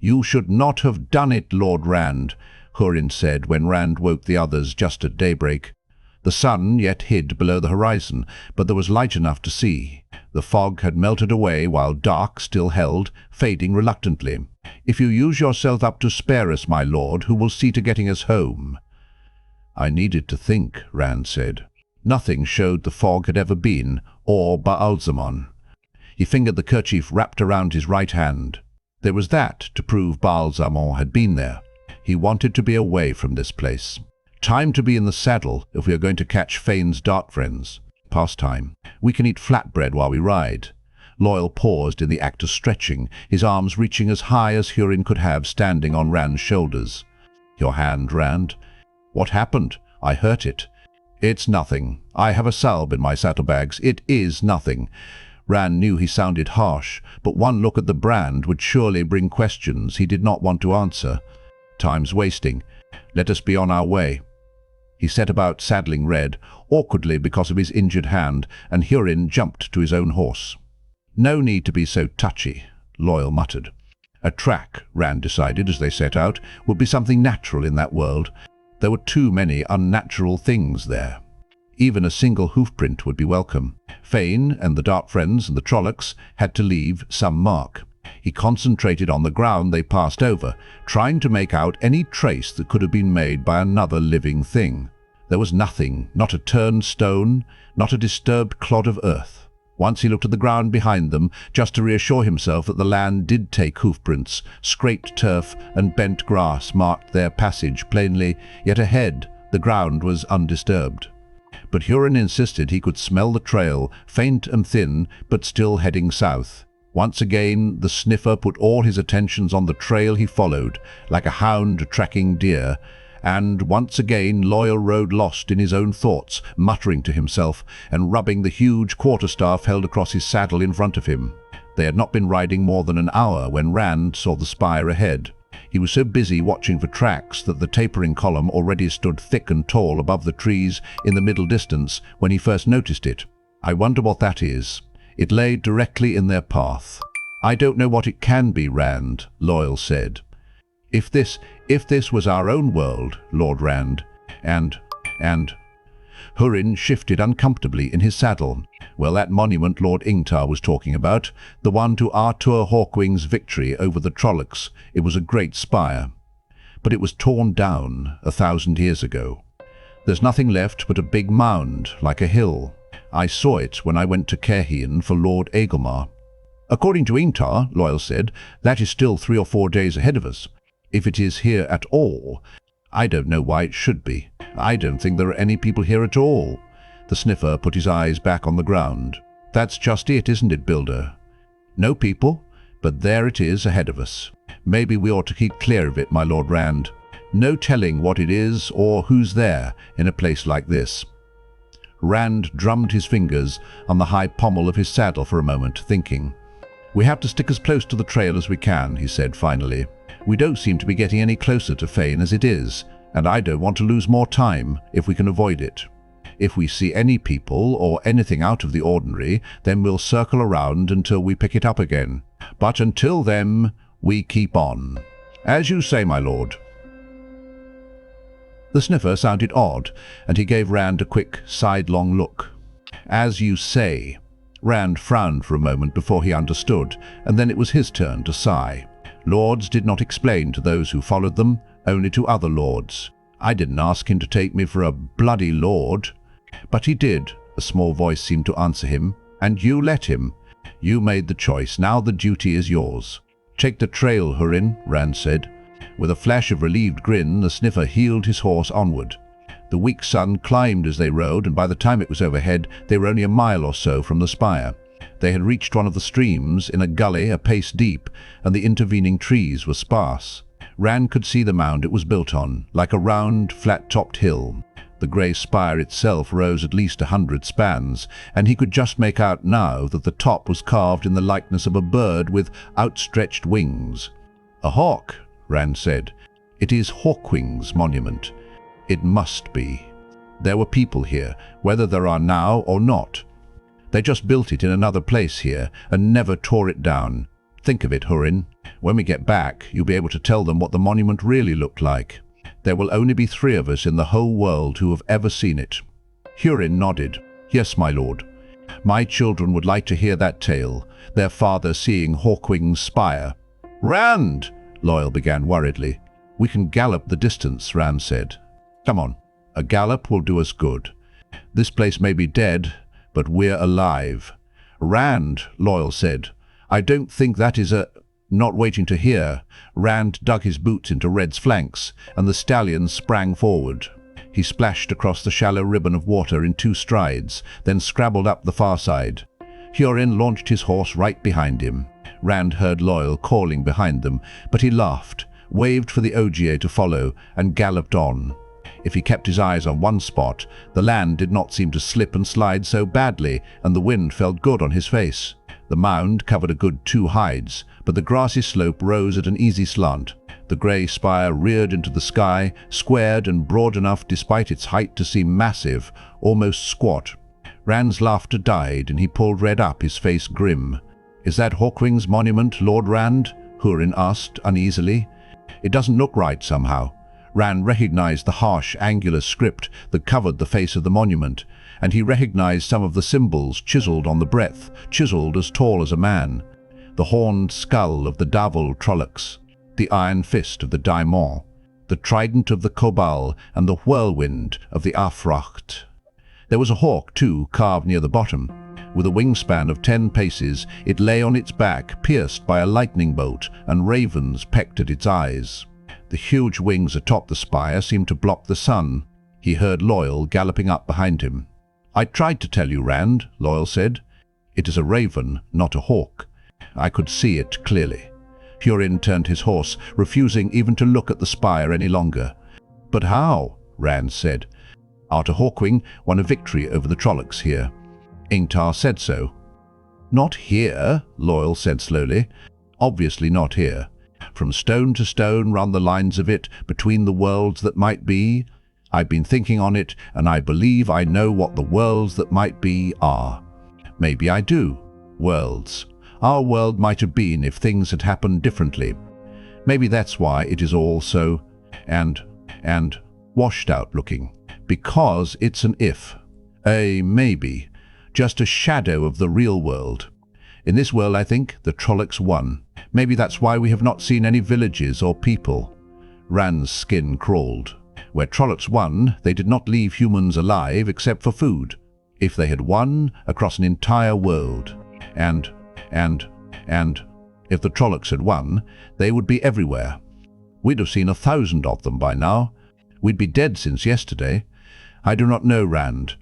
"You should not have done it, Lord Rand," Hurin said when Rand woke the others just at daybreak. The sun yet hid below the horizon, but there was light enough to see. The fog had melted away while dark still held, fading reluctantly. "If you use yourself up to spare us, my lord, who will see to getting us home?" "I needed to think," Rand said. Nothing showed the fog had ever been, or Baalzamon. He fingered the kerchief wrapped around his right hand. There was that to prove Baalzamon had been there. He wanted to be away from this place. Time to be in the saddle if we are going to catch Fane's Darkfriends. Past time. We can eat flatbread while we ride. Loial paused in the act of stretching, his arms reaching as high as Hurin could have standing on Rand's shoulders. "Your hand, Rand." "What happened? I hurt it." "It's nothing. I have a salve in my saddlebags. It is nothing." Rand knew he sounded harsh, but one look at the brand would surely bring questions he did not want to answer. "Time's wasting. Let us be on our way." He set about saddling Red, awkwardly because of his injured hand, and Hurin jumped to his own horse. "No need to be so touchy," Loial muttered. A track, Rand decided as they set out, would be something natural in that world. There were too many unnatural things there. Even a single hoofprint would be welcome. Fane and the Darkfriends and the Trollocs had to leave some mark. He concentrated on the ground they passed over, trying to make out any trace that could have been made by another living thing. There was nothing, not a turned stone, not a disturbed clod of earth. Once he looked at the ground behind them, just to reassure himself that the land did take hoofprints. Scraped turf and bent grass marked their passage plainly, yet ahead the ground was undisturbed. But Hurin insisted he could smell the trail, faint and thin, but still heading south. Once again, the sniffer put all his attentions on the trail he followed, like a hound tracking deer, and once again Loial rode lost in his own thoughts, muttering to himself and rubbing the huge quarterstaff held across his saddle in front of him. They had not been riding more than an hour when Rand saw the spire ahead. He was so busy watching for tracks that the tapering column already stood thick and tall above the trees in the middle distance when he first noticed it. "I wonder what that is." It lay directly in their path. "I don't know what it can be, Rand," Loial said. If this was our own world, Lord Rand, and Hurin shifted uncomfortably in his saddle. Well, that monument Lord Ingtar was talking about, the one to Artur Hawkwing's victory over the Trollocs, it was a great spire. But it was torn down 1,000 years ago. There's nothing left but a big mound, like a hill. I saw it when I went to Caerhien for Lord Agelmar. "According to Ingtar," Loial said, "that is still 3 or 4 days ahead of us. If it is here at all, I don't know why it should be. I don't think there are any people here at all." The sniffer put his eyes back on the ground. "That's just it, isn't it, Builder? No people, but there it is ahead of us. Maybe we ought to keep clear of it, my Lord Rand. No telling what it is or who's there in a place like this." Rand drummed his fingers on the high pommel of his saddle for a moment, thinking. "We have to stick as close to the trail as we can," he said finally. "We don't seem to be getting any closer to Fane as it is, and I don't want to lose more time if we can avoid it. If we see any people or anything out of the ordinary, then we'll circle around until we pick it up again. But until then, we keep on." "As you say, my lord." The sniffer sounded odd, and he gave Rand a quick, sidelong look. "As you say." Rand frowned for a moment before he understood, and then it was his turn to sigh. Lords did not explain to those who followed them, only to other lords. "I didn't ask him to take me for a bloody lord." "But he did," a small voice seemed to answer him, "and you let him. You made the choice, now the duty is yours." "Take the trail, Hurin," Rand said. With a flash of relieved grin, the sniffer heeled his horse onward. The weak sun climbed as they rode, and by the time it was overhead, they were only a mile or so from the spire. They had reached one of the streams in a gully a pace deep, and the intervening trees were sparse. Rand could see the mound it was built on, like a round, flat-topped hill. The grey spire itself rose at least 100 spans, and he could just make out now that the top was carved in the likeness of a bird with outstretched wings. "A hawk," Rand said. "It is Hawkwing's monument. It must be. There were people here, whether there are now or not. They just built it in another place here and never tore it down. Think of it, Hurin. When we get back, you'll be able to tell them what the monument really looked like. There will only be 3 of us in the whole world who have ever seen it." Hurin nodded. "Yes, my lord. My children would like to hear that tale, their father seeing Hawkwing's spire." "Rand!" Loial began worriedly. "We can gallop the distance," Rand said. "Come on. A gallop will do us good. This place may be dead, but we're alive." "Rand," Loial said, "I don't think that is a—" Not waiting to hear, Rand dug his boots into Red's flanks, and the stallion sprang forward. He splashed across the shallow ribbon of water in 2 strides, then scrabbled up the far side. Hurin launched his horse right behind him. Rand heard Loial calling behind them, but he laughed, waved for the Ogier to follow, and galloped on. If he kept his eyes on one spot, the land did not seem to slip and slide so badly, and the wind felt good on his face. The mound covered a good 2 hides, but the grassy slope rose at an easy slant. The grey spire reared into the sky, squared and broad enough despite its height to seem massive, almost squat. Rand's laughter died, and he pulled Red up, his face grim. "Is that Hawkwing's monument, Lord Rand?" Hurin asked uneasily. "It doesn't look right somehow." Rand recognized the harsh, angular script that covered the face of the monument, and he recognized some of the symbols chiseled on the breadth, chiseled as tall as a man. The horned skull of the Davul Trollocs, the iron fist of the Daimon, the trident of the Cobal, and the whirlwind of the Afracht. There was a hawk, too, carved near the bottom. With a wingspan of 10 paces, it lay on its back, pierced by a lightning bolt, and ravens pecked at its eyes. The huge wings atop the spire seemed to block the sun. He heard Loial galloping up behind him. "I tried to tell you, Rand," Loial said. "It is a raven, not a hawk." I could see it clearly. Hurin turned his horse, refusing even to look at the spire any longer. "But how?" Rand said. "Arthur Hawkwing won a victory over the Trollocs here. Ingtar said so." "Not here," Loial said slowly. "Obviously not here. From stone to stone run the lines of it, between the worlds that might be. I've been thinking on it, and I believe I know what the worlds that might be are. Maybe I do. Worlds. Our world might have been if things had happened differently. Maybe that's why it is all so and washed out looking. Because it's an if. A maybe. Just a shadow of the real world. In this world, I think, the Trollocs won. Maybe that's why we have not seen any villages or people." Rand's skin crawled. Where Trollocs won, they did not leave humans alive except for food. If they had won across an entire world. And if the Trollocs had won, they would be everywhere. We'd have seen 1,000 of them by now. We'd be dead since yesterday. I do not know, Rand.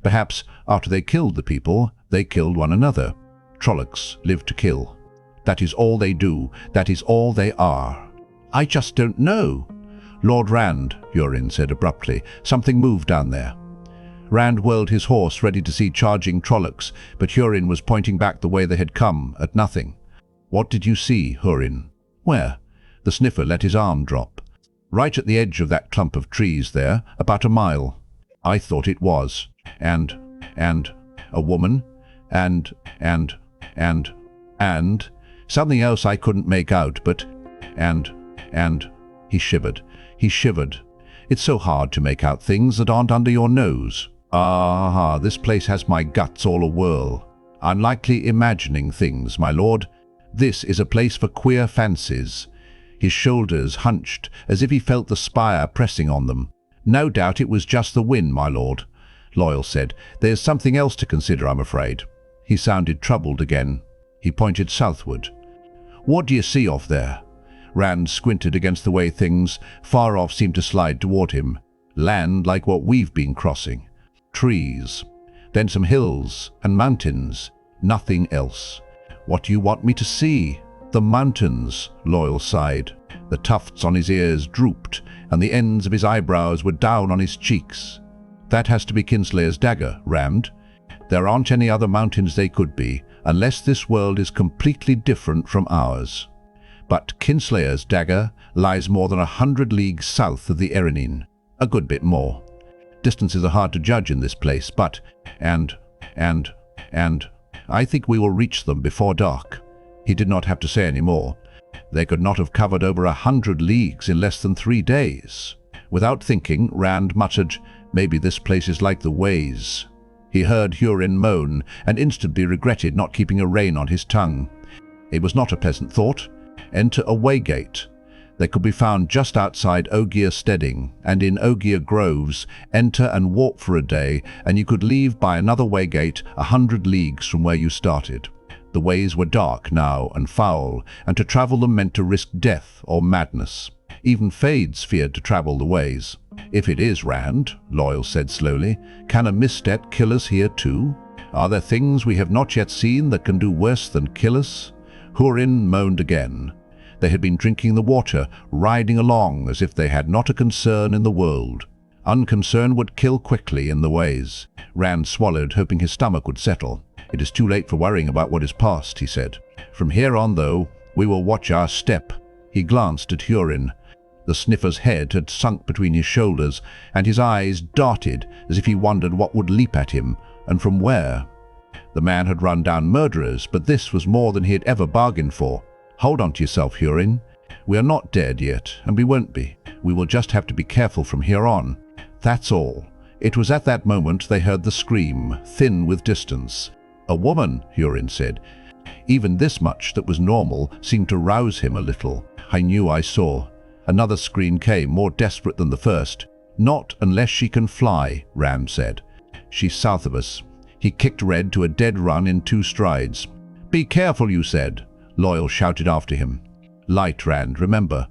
Perhaps after they killed the people, they killed one another. Trollocs live to kill. That is all they do. That is all they are. I just don't know. "Lord Rand," Hurin said abruptly, "something moved down there." Rand whirled his horse, ready to see charging Trollocs, but Hurin was pointing back the way they had come, at nothing. "What did you see, Hurin?" "Where?" The sniffer let his arm drop. "Right at the edge of that clump of trees there, about a mile." "I thought it was. And a woman, and something else I couldn't make out, but, and he shivered. He shivered. It's so hard to make out things that aren't under your nose. Ah, this place has my guts all a-whirl. I'm likely imagining things, my lord. This is a place for queer fancies." His shoulders hunched, as if he felt the spire pressing on them. "No doubt it was just the wind, my lord," Loial said. "There's something else to consider, I'm afraid." He sounded troubled again. He pointed southward. "What do you see off there?" Rand squinted against the way things far off seemed to slide toward him. Land like what we've been crossing. Trees. Then some hills and mountains. Nothing else. "What do you want me to see?" "The mountains," Loial sighed. The tufts on his ears drooped, and the ends of his eyebrows were down on his cheeks. "That has to be Kinslayer's dagger, Rand. There aren't any other mountains they could be, unless this world is completely different from ours. But Kinslayer's dagger lies more than 100 leagues south of the Erenine. A good bit more. Distances are hard to judge in this place, but, and I think we will reach them before dark." He did not have to say any more. They could not have covered over 100 leagues in less than 3 days. Without thinking, Rand muttered, "Maybe this place is like the Ways." He heard Hurin moan and instantly regretted not keeping a rein on his tongue. It was not a pleasant thought. Enter a waygate. They could be found just outside Ogier Steading, and in Ogier Groves, enter and walk for a day, and you could leave by another waygate 100 leagues from where you started. The ways were dark now and foul, and to travel them meant to risk death or madness. Even Fades feared to travel the ways. "If it is Rand," Loial said slowly, "can a misstep kill us here too? Are there things we have not yet seen that can do worse than kill us?" Hurin moaned again. They had been drinking the water, riding along as if they had not a concern in the world. Unconcern would kill quickly in the ways. Rand swallowed, hoping his stomach would settle. "It is too late for worrying about what is past," he said. "From here on, though, we will watch our step." He glanced at Hurin. The sniffer's head had sunk between his shoulders, and his eyes darted as if he wondered what would leap at him, and from where. The man had run down murderers, but this was more than he had ever bargained for. "Hold on to yourself, Hurin. We are not dead yet, and we won't be. We will just have to be careful from here on. That's all." It was at that moment they heard the scream, thin with distance. "A woman," Hurin said. Even this much that was normal seemed to rouse him a little. "I knew I saw." Another scream came, more desperate than the first. "Not unless she can fly," Rand said. "She's south of us." He kicked Red to a dead run in 2 strides. "Be careful, you said," Loial shouted after him. "Light, Rand, remember."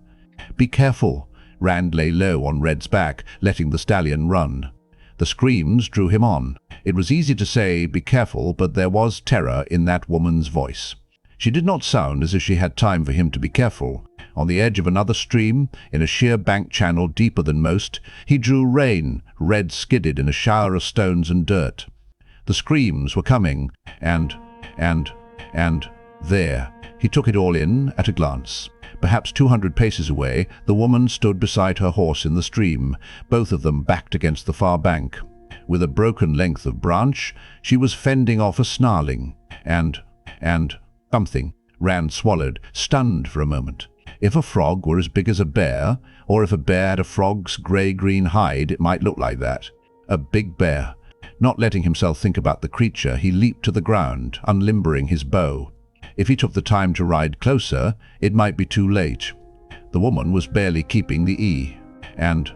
"Be careful." Rand lay low on Red's back, letting the stallion run. The screams drew him on. It was easy to say, "Be careful," but there was terror in that woman's voice. She did not sound as if she had time for him to be careful. On the edge of another stream, in a sheer bank channel deeper than most, he drew rein. Red skidded in a shower of stones and dirt. The screams were coming, and there. He took it all in at a glance. Perhaps 200 paces away, the woman stood beside her horse in the stream, both of them backed against the far bank. With a broken length of branch, she was fending off a snarling. And something. Rand swallowed, stunned for a moment. If a frog were as big as a bear, or if a bear had a frog's grey-green hide, it might look like that. A big bear. Not letting himself think about the creature, he leaped to the ground, unlimbering his bow. If he took the time to ride closer, it might be too late. The woman was barely keeping the E. And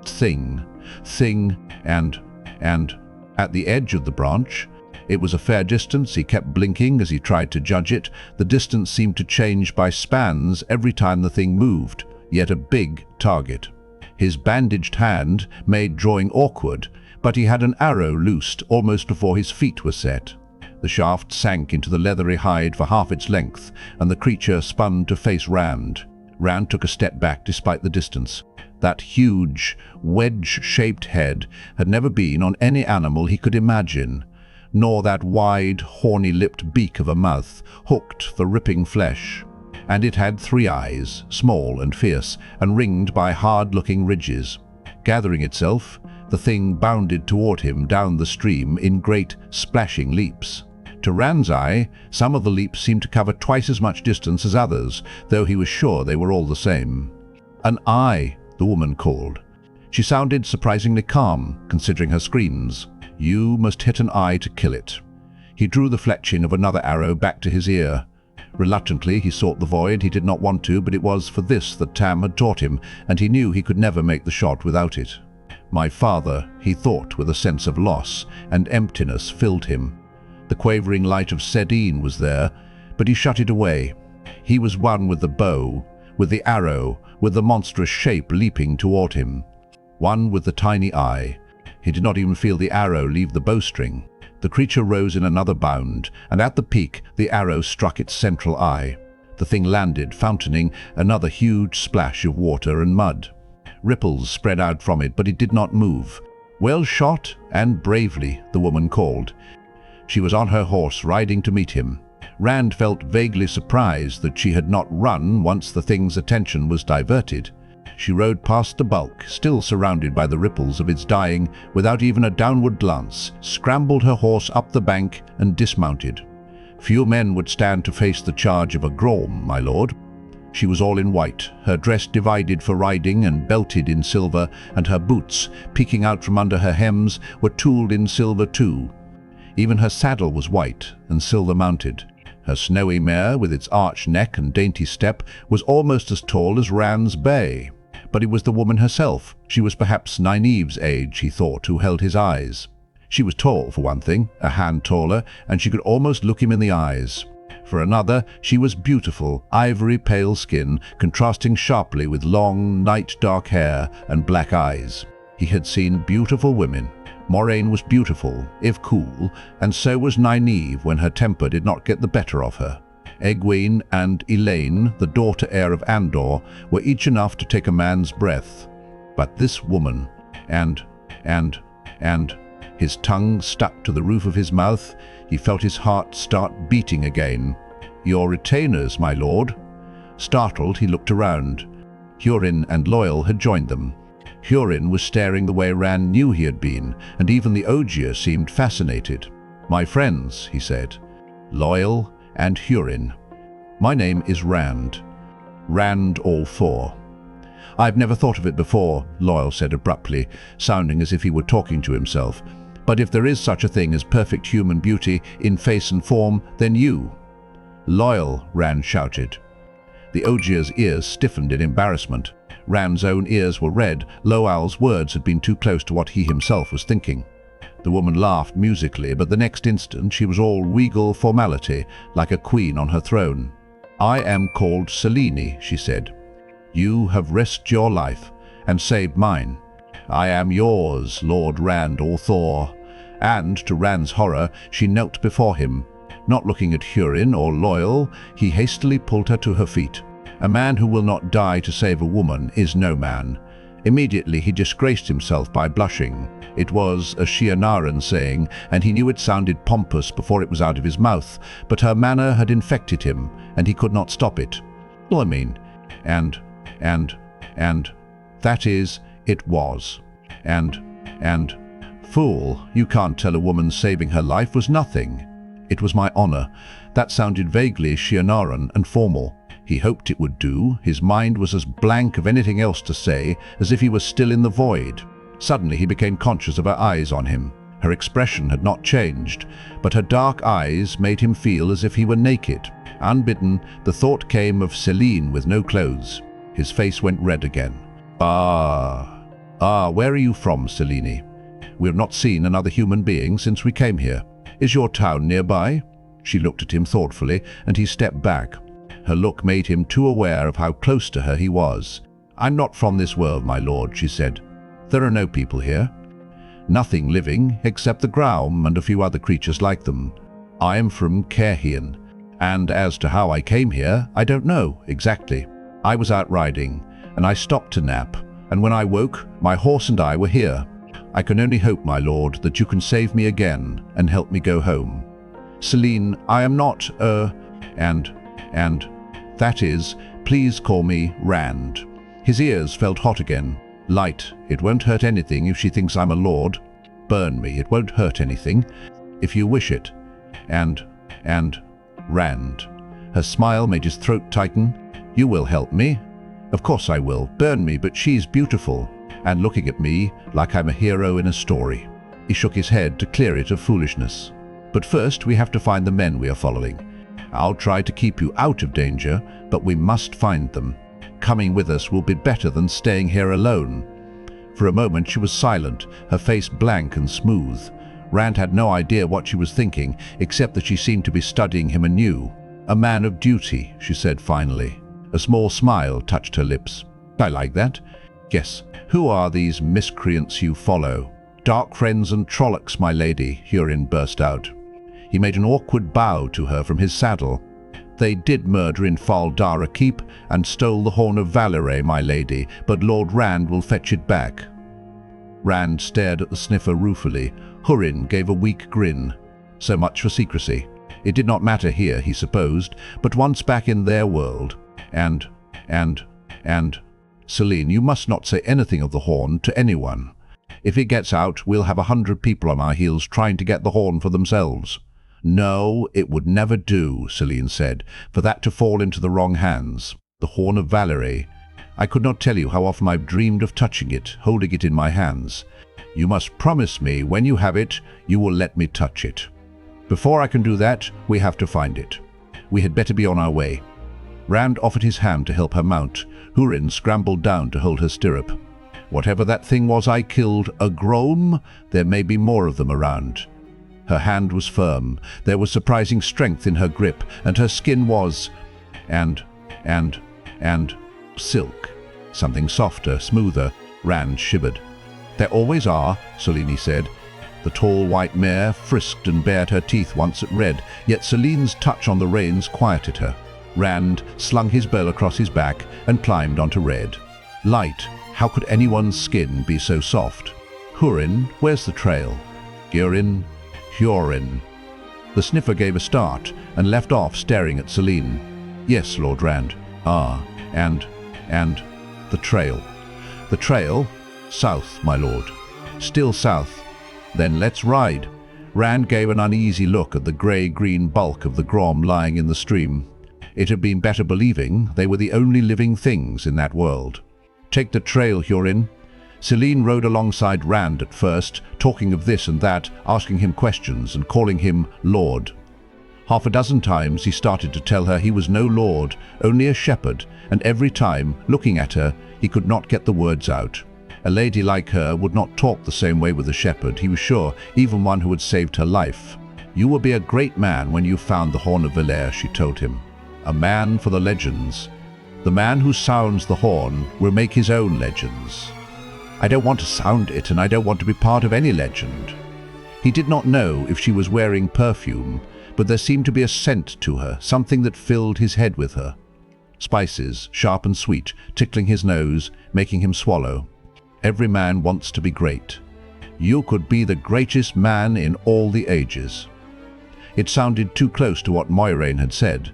thing, and at the edge of the branch. It was a fair distance. He kept blinking as he tried to judge it. The distance seemed to change by spans every time the thing moved, yet a big target. His bandaged hand made drawing awkward, but he had an arrow loosed almost before his feet were set. The shaft sank into the leathery hide for half its length, and the creature spun to face Rand. Rand took a step back despite the distance. That huge, wedge-shaped head had never been on any animal he could imagine, nor that wide, horny-lipped beak of a mouth, hooked for ripping flesh. And it had 3 eyes, small and fierce, and ringed by hard-looking ridges. Gathering itself, the thing bounded toward him down the stream in great, splashing leaps. To Rand's eye, some of the leaps seemed to cover twice as much distance as others, though he was sure they were all the same. "An eye," the woman called. She sounded surprisingly calm, considering her screams. "You must hit an eye to kill it." He drew the fletching of another arrow back to his ear. Reluctantly, he sought the void. He did not want to, but it was for this that Tam had taught him, and he knew he could never make the shot without it. "My father," he thought with a sense of loss, and emptiness filled him. The quavering light of Selene was there, but he shut it away. He was one with the bow, with the arrow, with the monstrous shape leaping toward him. One with the tiny eye. He did not even feel the arrow leave the bowstring. The creature rose in another bound, and at the peak the arrow struck its central eye. The thing landed, fountaining another huge splash of water and mud. Ripples spread out from it, but it did not move. "Well shot, and bravely," the woman called. She was on her horse, riding to meet him. Rand felt vaguely surprised that she had not run once the thing's attention was diverted. She rode past the bulk, still surrounded by the ripples of its dying, without even a downward glance, scrambled her horse up the bank and dismounted. Few men would stand to face the charge of a grolm, my lord. She was all in white, her dress divided for riding and belted in silver, and her boots, peeking out from under her hems, were tooled in silver too. Even her saddle was white and silver-mounted. Her snowy mare, with its arched neck and dainty step, was almost as tall as Rand's bay. But it was the woman herself. She was perhaps Nynaeve's age, he thought, who held his eyes. She was tall, for one thing, a hand taller, and she could almost look him in the eyes. For another, she was beautiful, ivory-pale skin, contrasting sharply with long, night-dark hair and black eyes. He had seen beautiful women. Moraine was beautiful, if cool, and so was Nynaeve when her temper did not get the better of her. Egwene and Elaine, the daughter-heir of Andor, were each enough to take a man's breath. But this woman, and his tongue stuck to the roof of his mouth. He felt his heart start beating again. "Your retainers, my lord." Startled, he looked around. Hurin and Loial had joined them. Hurin was staring the way Rand knew he had been, and even the Ogier seemed fascinated. "My friends," he said. "Loial and Hurin. My name is Rand. Rand all four." "I've never thought of it before," Loial said abruptly, sounding as if he were talking to himself. "But if there is such a thing as perfect human beauty in face and form, then you." "Loial," Rand shouted. The Ogier's ears stiffened in embarrassment. Rand's own ears were red. Loial's words had been too close to what he himself was thinking. The woman laughed musically, but the next instant she was all regal formality, like a queen on her throne. "I am called Selene," she said. "You have risked your life and saved mine. I am yours, Lord Rand Althor." And, to Rand's horror, she knelt before him. Not looking at Hurin or Loial, he hastily pulled her to her feet. A man who will not die to save a woman is no man. Immediately he disgraced himself by blushing. It was a Shienaran saying, and he knew it sounded pompous before it was out of his mouth, but her manner had infected him, and he could not stop it. "Well, I mean, and, that is, it was. And, fool, you can't tell a woman saving her life was nothing." "It was my honor." That sounded vaguely Shienaran and formal. He hoped it would do. His mind was as blank of anything else to say as if he was still in the void. Suddenly he became conscious of her eyes on him. Her expression had not changed, but her dark eyes made him feel as if he were naked. Unbidden, the thought came of Selene with no clothes. His face went red again. Where are you from, Selene? We have not seen another human being since we came here. Is your town nearby?" She looked at him thoughtfully, and he stepped back. Her look made him too aware of how close to her he was. "I'm not from this world, my lord," she said. "There are no people here. Nothing living, except the grolm and a few other creatures like them. I am from Caerhien, and as to how I came here, I don't know exactly. I was out riding, and I stopped to nap, and when I woke, my horse and I were here. I can only hope, my lord, that you can save me again and help me go home. Selene, I am not, that is, please call me Rand." His ears felt hot again. "Light, it won't hurt anything if she thinks I'm a lord. Burn me, it won't hurt anything, if you wish it. And, Rand." Her smile made his throat tighten. "You will help me?" "Of course I will. Burn me, but she's beautiful, and looking at me like I'm a hero in a story." He shook his head to clear it of foolishness. "But first we have to find the men we are following. I'll try to keep you out of danger, but we must find them. Coming with us will be better than staying here alone." For a moment she was silent, her face blank and smooth. Rand had no idea what she was thinking, except that she seemed to be studying him anew. "A man of duty," she said finally. A small smile touched her lips. "I like that. Yes. Who are these miscreants you follow?" "Darkfriends and Trollocs, my lady," Hurin burst out. He made an awkward bow to her from his saddle. "They did murder in Fal Dara Keep and stole the Horn of Valere, my lady, but Lord Rand will fetch it back." Rand stared at the sniffer ruefully. Hurin gave a weak grin. So much for secrecy. It did not matter here, he supposed, but once back in their world. And, Selene, you must not say anything of the horn to anyone. If it gets out, we'll have 100 people on our heels trying to get the horn for themselves. No, it would never do, Selene said, for that to fall into the wrong hands. The Horn of Valere. I could not tell you how often I've dreamed of touching it, holding it in my hands. You must promise me when you have it, you will let me touch it. Before I can do that, we have to find it. We had better be on our way. Rand offered his hand to help her mount. Hurin scrambled down to hold her stirrup. Whatever that thing was I killed, a grolm, there may be more of them around. Her hand was firm. There was surprising strength in her grip, and her skin was... and silk. Something softer, smoother. Rand shivered. There always are, Selene said. The tall white mare frisked and bared her teeth once at Red, yet Selene's touch on the reins quieted her. Rand slung his bow across his back and climbed onto Red. Light, how could anyone's skin be so soft? Hurin, where's the trail? Hurin. The sniffer gave a start and left off staring at Selene. Yes, Lord Rand. Ah, and the trail. The trail? South, my lord. Still south. Then let's ride. Rand gave an uneasy look at the grey-green bulk of the grolm lying in the stream. It had been better believing they were the only living things in that world. Take the trail, Hurin. Selene rode alongside Rand at first, talking of this and that, asking him questions and calling him Lord. Half a dozen times he started to tell her he was no lord, only a shepherd, and every time, looking at her, he could not get the words out. A lady like her would not talk the same way with a shepherd, he was sure, even one who had saved her life. You will be a great man when you've found the Horn of Valere, she told him. A man for the legends. The man who sounds the horn will make his own legends. I don't want to sound it, and I don't want to be part of any legend. He did not know if she was wearing perfume, but there seemed to be a scent to her, something that filled his head with her. Spices, sharp and sweet, tickling his nose, making him swallow. Every man wants to be great. You could be the greatest man in all the ages. It sounded too close to what Moiraine had said.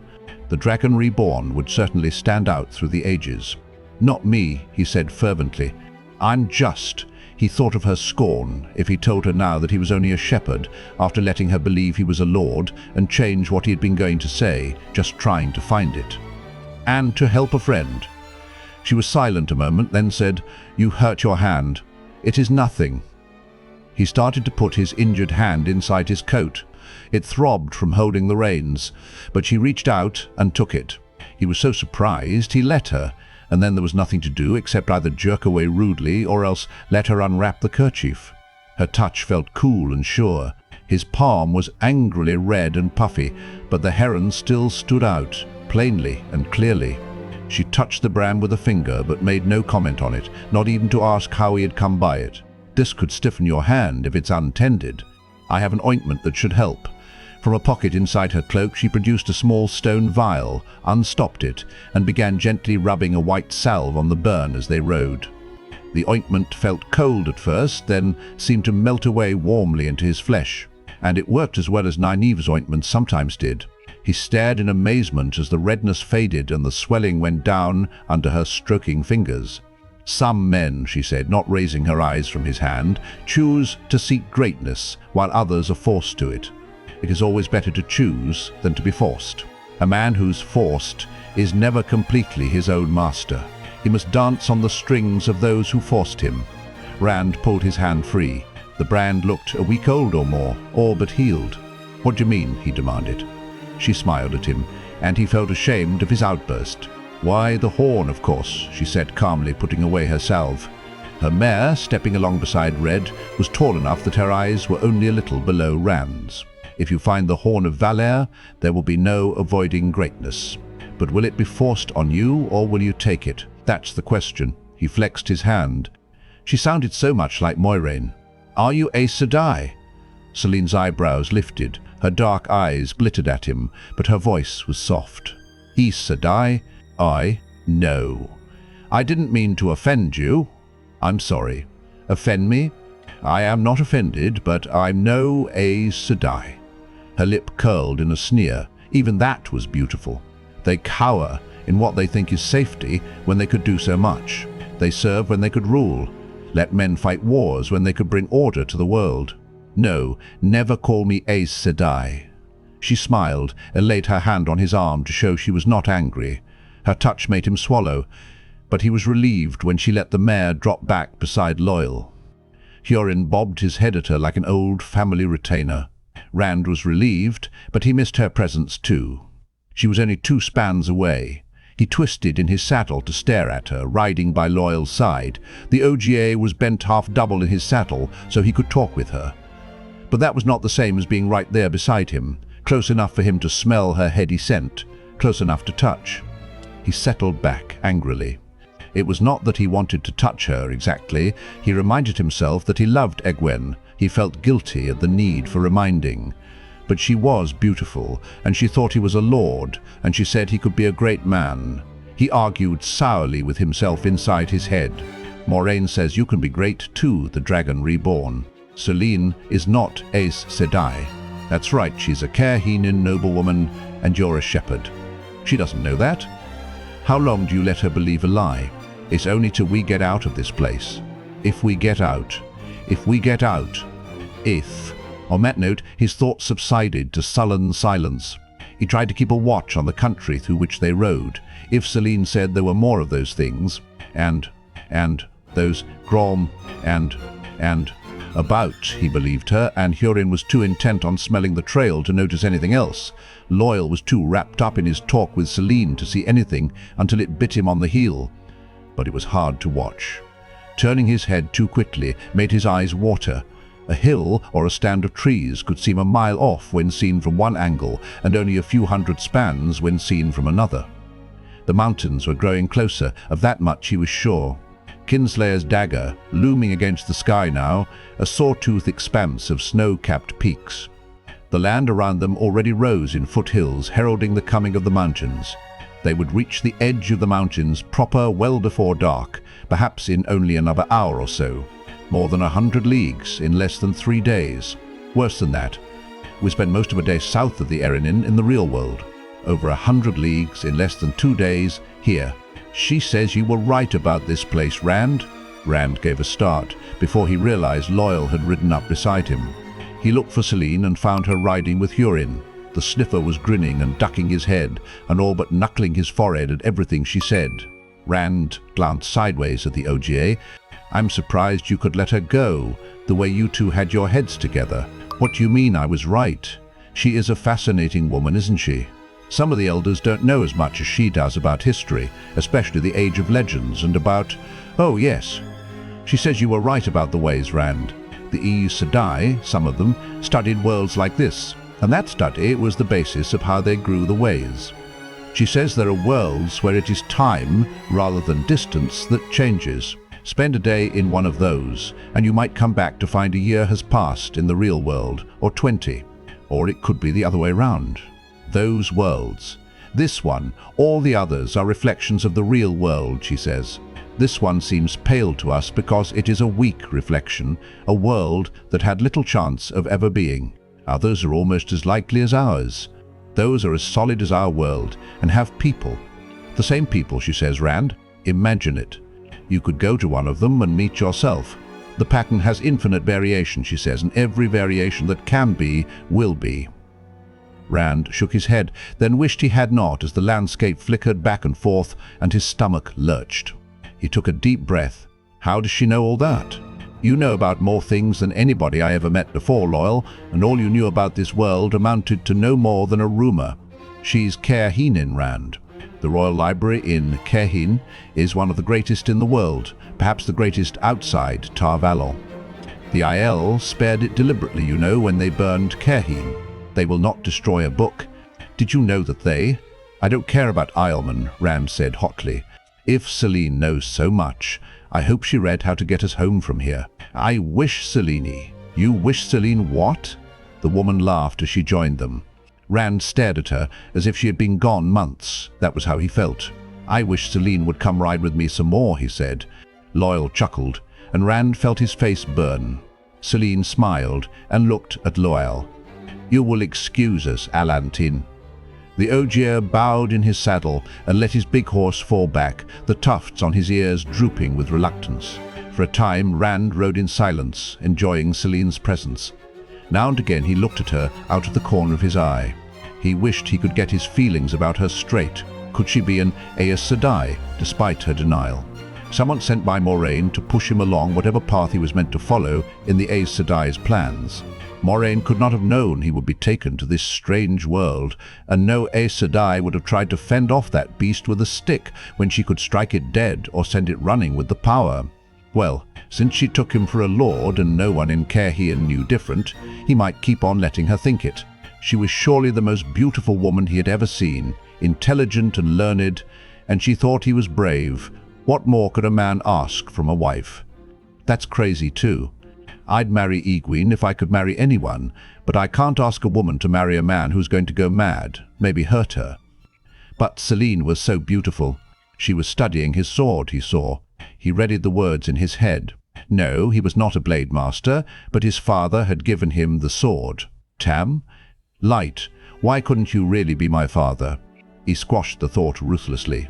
The dragon reborn would certainly stand out through the ages. Not me, he said fervently. I'm just. He thought of her scorn if he told her now that he was only a shepherd, after letting her believe he was a lord, and change what he had been going to say, just trying to find it. And to help a friend. She was silent a moment, then said, You hurt your hand. It is nothing. He started to put his injured hand inside his coat. It throbbed from holding the reins, but she reached out and took it. He was so surprised he let her, and then there was nothing to do except either jerk away rudely or else let her unwrap the kerchief. Her touch felt cool and sure. His palm was angrily red and puffy, but the heron still stood out, plainly and clearly. She touched the brand with a finger, but made no comment on it, not even to ask how he had come by it. This could stiffen your hand if it's untended. I have an ointment that should help. From a pocket inside her cloak she produced a small stone vial, unstopped it, and began gently rubbing a white salve on the burn as they rode. The ointment felt cold at first, then seemed to melt away warmly into his flesh, and it worked as well as Nynaeve's ointment sometimes did. He stared in amazement as the redness faded and the swelling went down under her stroking fingers. Some men, she said, not raising her eyes from his hand, choose to seek greatness, while others are forced to it. It is always better to choose than to be forced. A man who's forced is never completely his own master. He must dance on the strings of those who forced him. Rand pulled his hand free. The brand looked a week old or more, all but healed. What do you mean? He demanded. She smiled at him, and he felt ashamed of his outburst. Why, the horn, of course, she said calmly, putting away her salve. Her mare, stepping along beside Red, was tall enough that her eyes were only a little below Rand's. If you find the Horn of Valere, there will be no avoiding greatness. But will it be forced on you, or will you take it? That's the question. He flexed his hand. She sounded so much like Moiraine. Are you Aes Sedai? Selene's eyebrows lifted. Her dark eyes glittered at him, but her voice was soft. Aes Sedai? No. I didn't mean to offend you. I'm sorry. Offend me? I am not offended, but I'm no Aes Sedai. Her lip curled in a sneer. Even that was beautiful. They cower in what they think is safety when they could do so much. They serve when they could rule. Let men fight wars when they could bring order to the world. No, never call me Aes Sedai. She smiled and laid her hand on his arm to show she was not angry. Her touch made him swallow, but he was relieved when she let the mare drop back beside Loial. Hurin bobbed his head at her like an old family retainer. Rand was relieved, but he missed her presence too. She was only 2 spans away. He twisted in his saddle to stare at her, riding by Loial's side. The OGA was bent half double in his saddle, so he could talk with her. But that was not the same as being right there beside him, close enough for him to smell her heady scent, close enough to touch. He settled back angrily. It was not that he wanted to touch her exactly. He reminded himself that he loved Egwene. He felt guilty at the need for reminding. But she was beautiful, and she thought he was a lord, and she said he could be a great man. He argued sourly with himself inside his head. Moraine says you can be great too, the dragon reborn. Selene is not Aes Sedai. That's right, she's a Carheenan noblewoman, and you're a shepherd. She doesn't know that. How long do you let her believe a lie? It's only till we get out of this place. If we get out. If we get out. If. On that note, his thoughts subsided to sullen silence. He tried to keep a watch on the country through which they rode. If Selene said there were more of those things, and those grolm, and about, he believed her, and Hurin was too intent on smelling the trail to notice anything else. Loial was too wrapped up in his talk with Selene to see anything until it bit him on the heel. But it was hard to watch. Turning his head too quickly made his eyes water. A hill or a stand of trees could seem a mile off when seen from one angle, and only a few hundred spans when seen from another. The mountains were growing closer, of that much he was sure. Kinslayer's dagger, looming against the sky now, a sawtooth expanse of snow-capped peaks. The land around them already rose in foothills, heralding the coming of the mountains. They would reach the edge of the mountains proper well before dark, perhaps in only another hour or so. More than 100 leagues in less than 3 days. Worse than that. We spent most of a day south of the Erenin in the real world. Over 100 leagues in less than 2 days here. She says you were right about this place, Rand. Rand gave a start before he realized Loial had ridden up beside him. He looked for Selene and found her riding with Hurin. The sniffer was grinning and ducking his head and all but knuckling his forehead at everything she said. Rand glanced sideways at the OGA. I'm surprised you could let her go, the way you two had your heads together. What do you mean I was right? She is a fascinating woman, isn't she? Some of the elders don't know as much as she does about history, especially the Age of Legends and about... Oh, yes. She says you were right about the ways, Rand. The Aes Sedai, some of them, studied worlds like this, and that study was the basis of how they grew the ways. She says there are worlds where it is time, rather than distance, that changes. Spend a day in one of those, and you might come back to find a year has passed in the real world, or 20, or it could be the other way round. Those worlds. This one, all the others are reflections of the real world, she says. This one seems pale to us because it is a weak reflection, a world that had little chance of ever being. Others are almost as likely as ours. Those are as solid as our world, and have people. The same people, she says, Rand. Imagine it. You could go to one of them and meet yourself. The pattern has infinite variation, she says, and every variation that can be, will be. Rand shook his head, then wished he had not as the landscape flickered back and forth and his stomach lurched. He took a deep breath. How does she know all that? You know about more things than anybody I ever met before, Loial, and all you knew about this world amounted to no more than a rumor. She's Carheenan, Rand. The Royal Library in Carheen is one of the greatest in the world, perhaps the greatest outside Tar Valon. The Aiel spared it deliberately, you know, when they burned Carheen. They will not destroy a book. Did you know that they... I don't care about Aielman, Rand said hotly. If Selene knows so much, I hope she read how to get us home from here. I wish Selene... You wish Selene what? The woman laughed as she joined them. Rand stared at her as if she had been gone months. That was how he felt. I wish Selene would come ride with me some more, he said. Loial chuckled, and Rand felt his face burn. Selene smiled and looked at Loial. You will excuse us, Alantin. The Ogier bowed in his saddle and let his big horse fall back, the tufts on his ears drooping with reluctance. For a time Rand rode in silence, enjoying Selene's presence. Now and again he looked at her out of the corner of his eye. He wished he could get his feelings about her straight. Could she be an Aes Sedai, despite her denial? Someone sent by Moraine to push him along whatever path he was meant to follow in the Aes Sedai's plans. Moraine could not have known he would be taken to this strange world, and no Aes Sedai would have tried to fend off that beast with a stick when she could strike it dead or send it running with the power. Well, since she took him for a lord and no one in Caerhien knew different, he might keep on letting her think it. She was surely the most beautiful woman he had ever seen, intelligent and learned, and she thought he was brave. What more could a man ask from a wife? That's crazy too. I'd marry Egwene if I could marry anyone, but I can't ask a woman to marry a man who's going to go mad, maybe hurt her. But Selene was so beautiful. She was studying his sword, he saw. He readied the words in his head. No, he was not a blade master, but his father had given him the sword. Tam? Light, why couldn't you really be my father? He squashed the thought ruthlessly.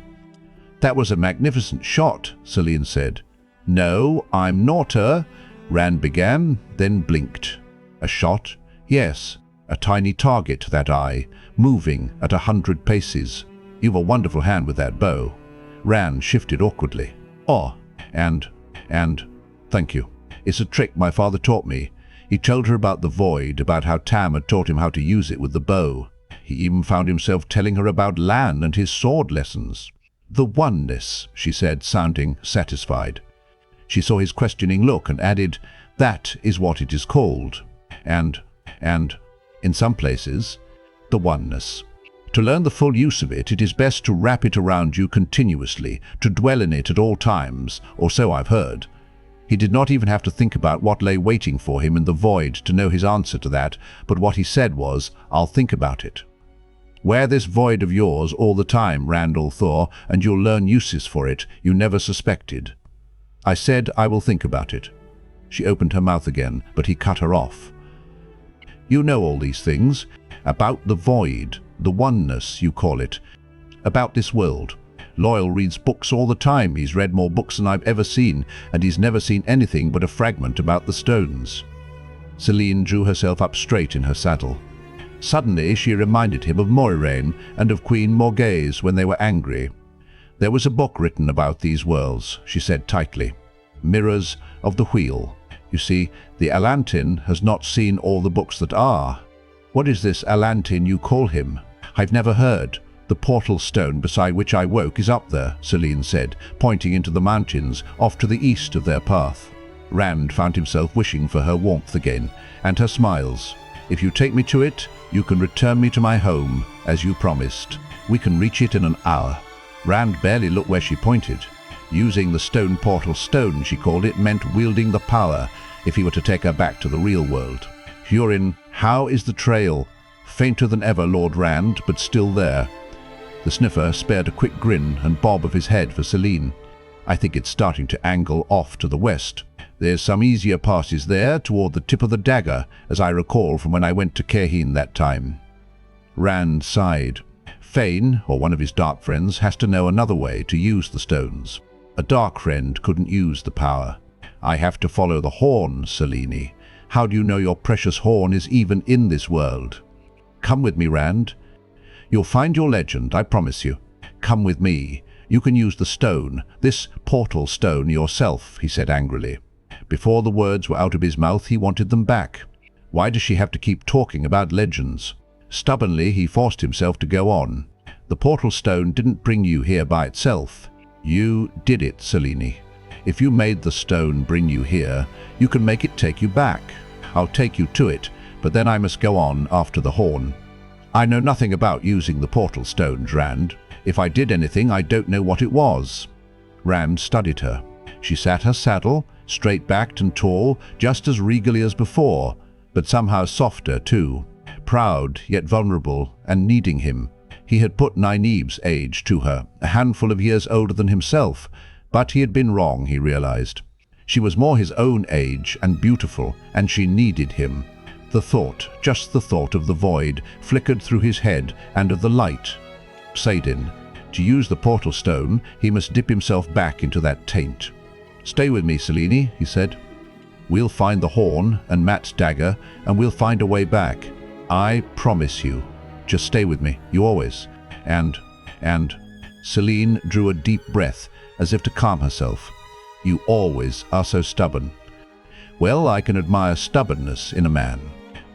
That was a magnificent shot, Selene said. No, I'm not her, Rand began, then blinked. A shot? Yes, a tiny target, that eye, moving at 100 paces. You've a wonderful hand with that bow. Rand shifted awkwardly. Oh, and thank you. It's a trick my father taught me. He told her about the void, about how Tam had taught him how to use it with the bow. He even found himself telling her about Lan and his sword lessons. The oneness, she said, sounding satisfied. She saw his questioning look and added, that is what it is called. And, in some places, the oneness. To learn the full use of it, it is best to wrap it around you continuously, to dwell in it at all times, or so I've heard. He did not even have to think about what lay waiting for him in the void to know his answer to that, but what he said was, I'll think about it. Wear this void of yours all the time, Randall Thor, and you'll learn uses for it you never suspected. I said I will think about it. She opened her mouth again, but he cut her off. You know all these things, about the void, the oneness, you call it, about this world. Loial reads books all the time. He's read more books than I've ever seen, and he's never seen anything but a fragment about the stones. Selene drew herself up straight in her saddle. Suddenly she reminded him of Moiraine and of Queen Morgase when they were angry. There was a book written about these worlds, she said tightly. Mirrors of the Wheel. You see, the Alantin has not seen all the books that are. What is this Alantin you call him? I've never heard. The portal stone beside which I woke is up there, Selene said, pointing into the mountains off to the east of their path. Rand found himself wishing for her warmth again, and her smiles. If you take me to it, you can return me to my home, as you promised. We can reach it in an hour. Rand barely looked where she pointed. Using the stone portal stone, she called it, meant wielding the power if he were to take her back to the real world. Hurin, how is the trail? Fainter than ever, Lord Rand, but still there. The sniffer spared a quick grin and bob of his head for Selene. I think it's starting to angle off to the west. There's some easier passes there toward the tip of the dagger, as I recall from when I went to Caerhien that time. Rand sighed. Fane, or one of his Darkfriends, has to know another way to use the stones. A Darkfriend couldn't use the power. I have to follow the horn, Selene. How do you know your precious horn is even in this world? Come with me, Rand. You'll find your legend, I promise you. Come with me. You can use the stone, this portal stone, yourself, he said angrily. Before the words were out of his mouth, he wanted them back. Why does she have to keep talking about legends? Stubbornly, he forced himself to go on. The portal stone didn't bring you here by itself. You did it, Selene. If you made the stone bring you here, you can make it take you back. I'll take you to it, but then I must go on after the horn. I know nothing about using the portal stones, Rand. If I did anything, I don't know what it was. Rand studied her. She sat her saddle, straight-backed and tall, just as regally as before, but somehow softer too. Proud, yet vulnerable, and needing him. He had put Nynaeve's age to her, a handful of years older than himself, but he had been wrong, he realized. She was more his own age and beautiful, and she needed him. The thought, just the thought of the void, flickered through his head and of the light. Saidin. To use the portal stone, he must dip himself back into that taint. Stay with me, Selene, he said. We'll find the horn and Mat's dagger, and we'll find a way back. I promise you. Just stay with me, you always. And Selene drew a deep breath, as if to calm herself. You always are so stubborn. Well, I can admire stubbornness in a man.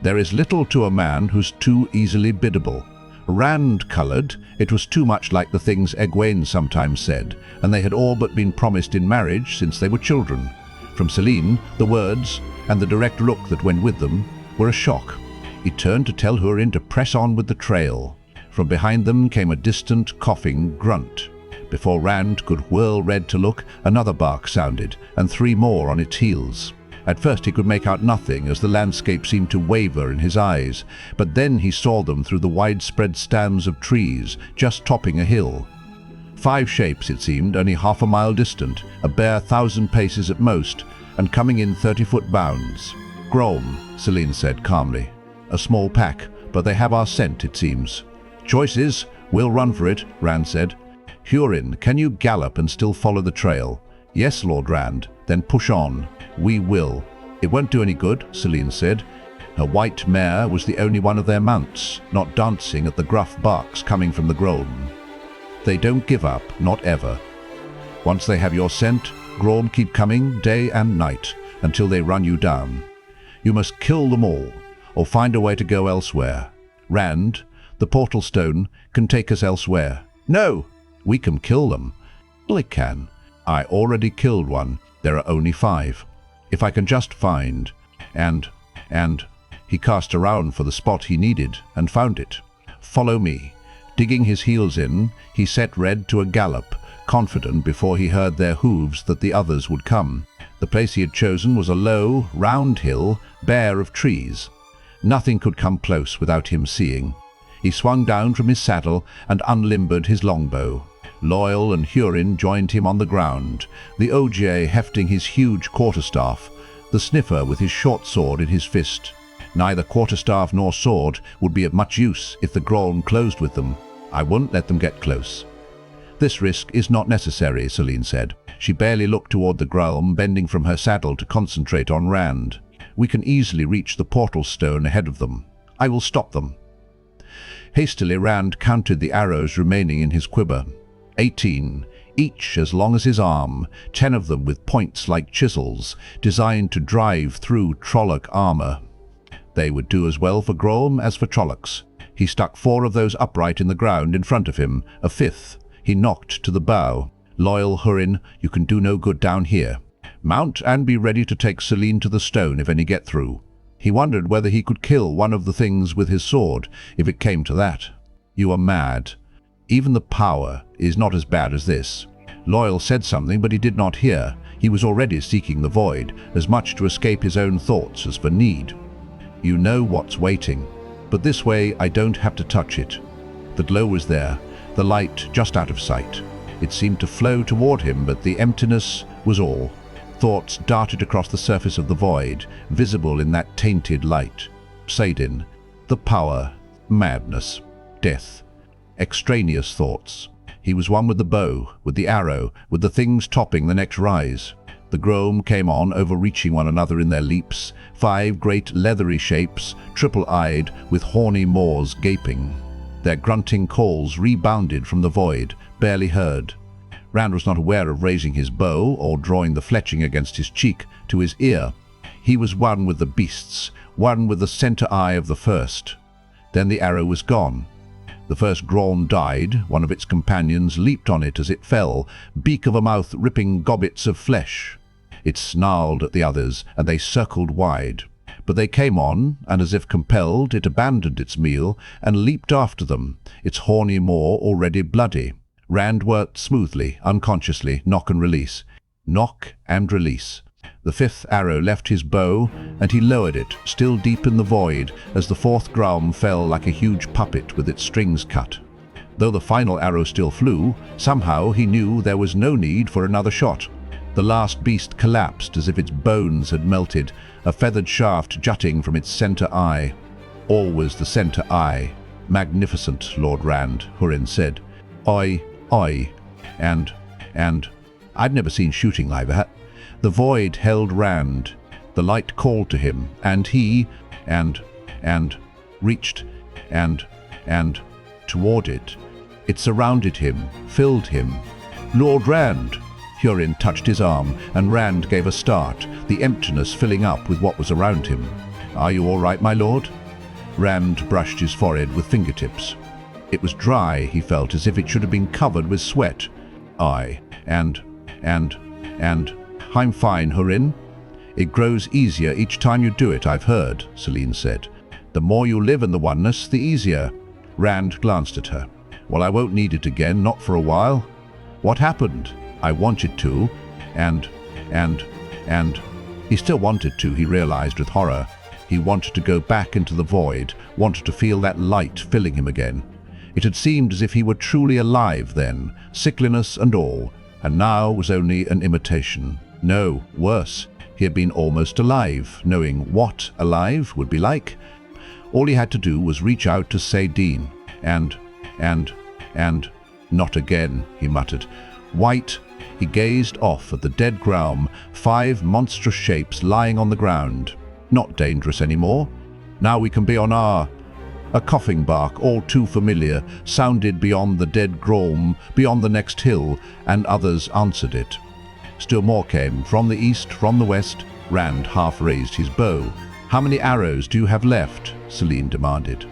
There is little to a man who's too easily biddable. Rand-coloured, it was too much like the things Egwene sometimes said, and they had all but been promised in marriage since they were children. From Selene, the words, and the direct look that went with them, were a shock. He turned to tell Hurin to press on with the trail. From behind them came a distant, coughing grunt. Before Rand could whirl red to look, another bark sounded, and 3 more on its heels. At first he could make out nothing, as the landscape seemed to waver in his eyes, but then he saw them through the widespread stems of trees, just topping a hill. 5 shapes, it seemed, only half a mile distant, a bare 1,000 paces at most, and coming in 30-foot bounds. Grolm, Selene said calmly. A small pack, but they have our scent, it seems. Choices, we'll run for it, Rand said. Hurin, can you gallop and still follow the trail? Yes, Lord Rand. Then push on. We will. It won't do any good, Selene said. Her white mare was the only one of their mounts, not dancing at the gruff barks coming from the grolm. They don't give up, not ever. Once they have your scent, grolm keep coming day and night, until they run you down. You must kill them all, or find a way to go elsewhere. Rand, the portal stone, can take us elsewhere. No! We can kill them. Well, it can. I already killed one. There are only 5. If I can just find, and he cast around for the spot he needed and found it. Follow me. Digging his heels in, he set Red to a gallop, confident before he heard their hooves that the others would come. The place he had chosen was a low, round hill, bare of trees. Nothing could come close without him seeing. He swung down from his saddle and unlimbered his longbow. Loial and Hurin joined him on the ground, the Ogier hefting his huge quarterstaff, the sniffer with his short sword in his fist. Neither quarterstaff nor sword would be of much use if the grolm closed with them. I wouldn't let them get close. This risk is not necessary, Selene said. She barely looked toward the grolm, bending from her saddle to concentrate on Rand. We can easily reach the portal stone ahead of them. I will stop them. Hastily, Rand counted the arrows remaining in his quiver. 18, each as long as his arm, 10 of them with points like chisels, designed to drive through Trolloc armor. They would do as well for grolm as for Trollocs. He stuck 4 of those upright in the ground in front of him, a 5th. He knocked to the bow. Loyal Hurin, you can do no good down here. Mount and be ready to take Selene to the stone if any get through. He wondered whether he could kill one of the things with his sword, if it came to that. You are mad. Even the power is not as bad as this. Loial said something, but he did not hear. He was already seeking the void, as much to escape his own thoughts as for need. You know what's waiting, but this way I don't have to touch it. The glow was there, the light just out of sight. It seemed to flow toward him, but the emptiness was all. Thoughts darted across the surface of the void, visible in that tainted light. Saidin, the power, madness, death. Extraneous thoughts. He was one with the bow, with the arrow, with the things topping the next rise. The grolm came on, overreaching one another in their leaps, 5 great leathery shapes, triple-eyed, with horny maws gaping. Their grunting calls rebounded from the void, barely heard. Rand was not aware of raising his bow or drawing the fletching against his cheek to his ear. He was one with the beasts, one with the center eye of the first. Then the arrow was gone. The first grolm died. One of its companions leaped on it as it fell, beak of a mouth ripping gobbets of flesh. It snarled at the others, and they circled wide. But they came on, and as if compelled, it abandoned its meal and leaped after them, its horny maw already bloody. Rand worked smoothly, unconsciously, knock and release. Knock and release. The 5th arrow left his bow, and he lowered it, still deep in the void, as the 4th grolm fell like a huge puppet with its strings cut. Though the final arrow still flew, somehow he knew there was no need for another shot. The last beast collapsed as if its bones had melted, a feathered shaft jutting from its center eye. Always the center eye. Magnificent, Lord Rand, Hurin said. Oi, and I'd never seen shooting like that. The void held Rand. The light called to him, and he, reached, and and toward it. It surrounded him, filled him. "Lord Rand!" Hurin touched his arm, and Rand gave a start, the emptiness filling up with what was around him. "Are you all right, my lord?" Rand brushed his forehead with fingertips. It was dry, he felt, as if it should have been covered with sweat. "Aye, and, I'm fine, Hurin." "It grows easier each time you do it, I've heard," Selene said. "The more you live in the oneness, the easier." Rand glanced at her. "Well, I won't need it again, not for a while." "What happened?" "I wanted to, and... He still wanted to, he realized with horror. He wanted to go back into the void, wanted to feel that light filling him again. It had seemed as if he were truly alive then, sickliness and all, and now was only an imitation. No, worse, he had been almost alive, knowing what alive would be like. All he had to do was reach out to Selene, and... "Not again," he muttered. White, he gazed off at the dead grolm, 5 monstrous shapes lying on the ground. Not dangerous anymore. Now we can be on our... A coughing bark, all too familiar, sounded beyond the dead grolm, beyond the next hill, and others answered it. Still more came, from the east, from the west. Rand half raised his bow. "How many arrows do you have left?" Selene demanded.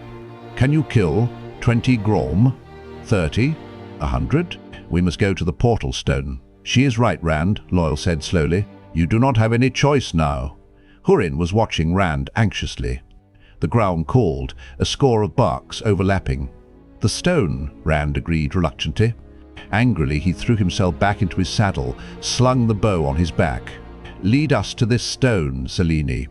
"Can you kill 20 grolm? 30? 100? We must go to the portal stone." "She is right, Rand," Loial said slowly. "You do not have any choice now." Hurin was watching Rand anxiously. The ground called, a score of barks overlapping. "The stone," Rand agreed reluctantly. Angrily, he threw himself back into his saddle, slung the bow on his back. "Lead us to this stone, Selene."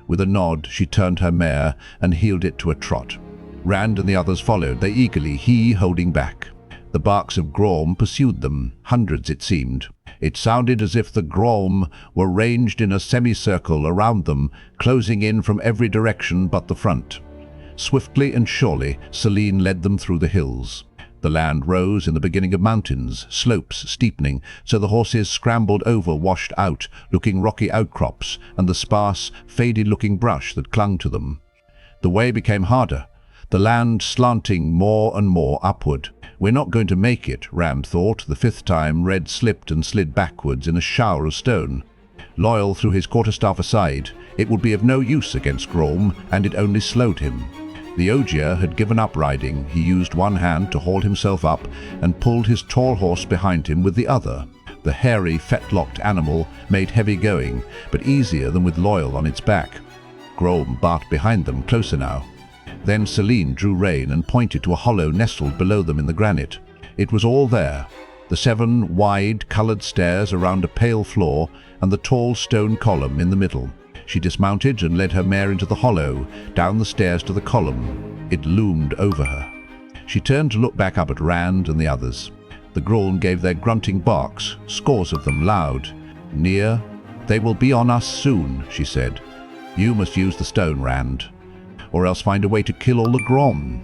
With a nod, she turned her mare and heeled it to a trot. Rand and the others followed, they eagerly, he holding back. The barks of grolm pursued them, hundreds it seemed. It sounded as if the grolm were ranged in a semicircle around them, closing in from every direction but the front. Swiftly and surely, Selene led them through the hills. The land rose in the beginning of mountains, slopes steepening, so the horses scrambled over washed out, looking rocky outcrops, and the sparse, faded-looking brush that clung to them. The way became harder, the land slanting more and more upward. "We're not going to make it," Rand thought. The 5th time, Red slipped and slid backwards in a shower of stone. Loial threw his quarterstaff aside. It would be of no use against grolm, and it only slowed him. The Ogier had given up riding. He used one hand to haul himself up and pulled his tall horse behind him with the other. The hairy, fetlocked animal made heavy going, but easier than with Loial on its back. Grolm barked behind them, closer now. Then Selene drew rein and pointed to a hollow nestled below them in the granite. It was all there. The 7 wide, coloured stairs around a pale floor, and the tall stone column in the middle. She dismounted and led her mare into the hollow, down the stairs to the column. It loomed over her. She turned to look back up at Rand and the others. The grolm gave their grunting barks, scores of them loud. "Near. They will be on us soon," she said. "You must use the stone, Rand, or else find a way to kill all the grolm."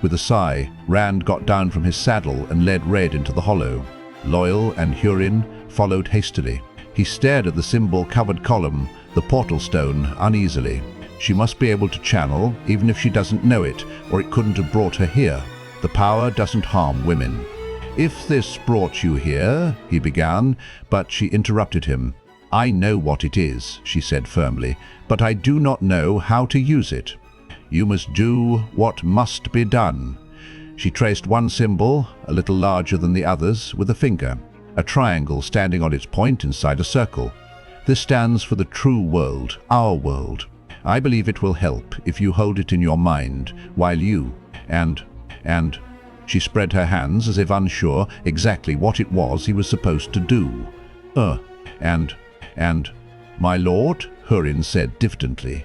With a sigh, Rand got down from his saddle and led Red into the hollow. Loial and Hurin followed hastily. He stared at the symbol-covered column, the portal stone, uneasily. She must be able to channel, even if she doesn't know it, or it couldn't have brought her here. The power doesn't harm women. "If this brought you here," he began, but she interrupted him. "I know what it is," she said firmly, "but I do not know how to use it. You must do what must be done." She traced one symbol, a little larger than the others, with a finger, a triangle standing on its point inside a circle. "This stands for the true world, our world. I believe it will help if you hold it in your mind, while you, and... She spread her hands as if unsure exactly what it was he was supposed to do. And, my lord," Hurin said diffidently,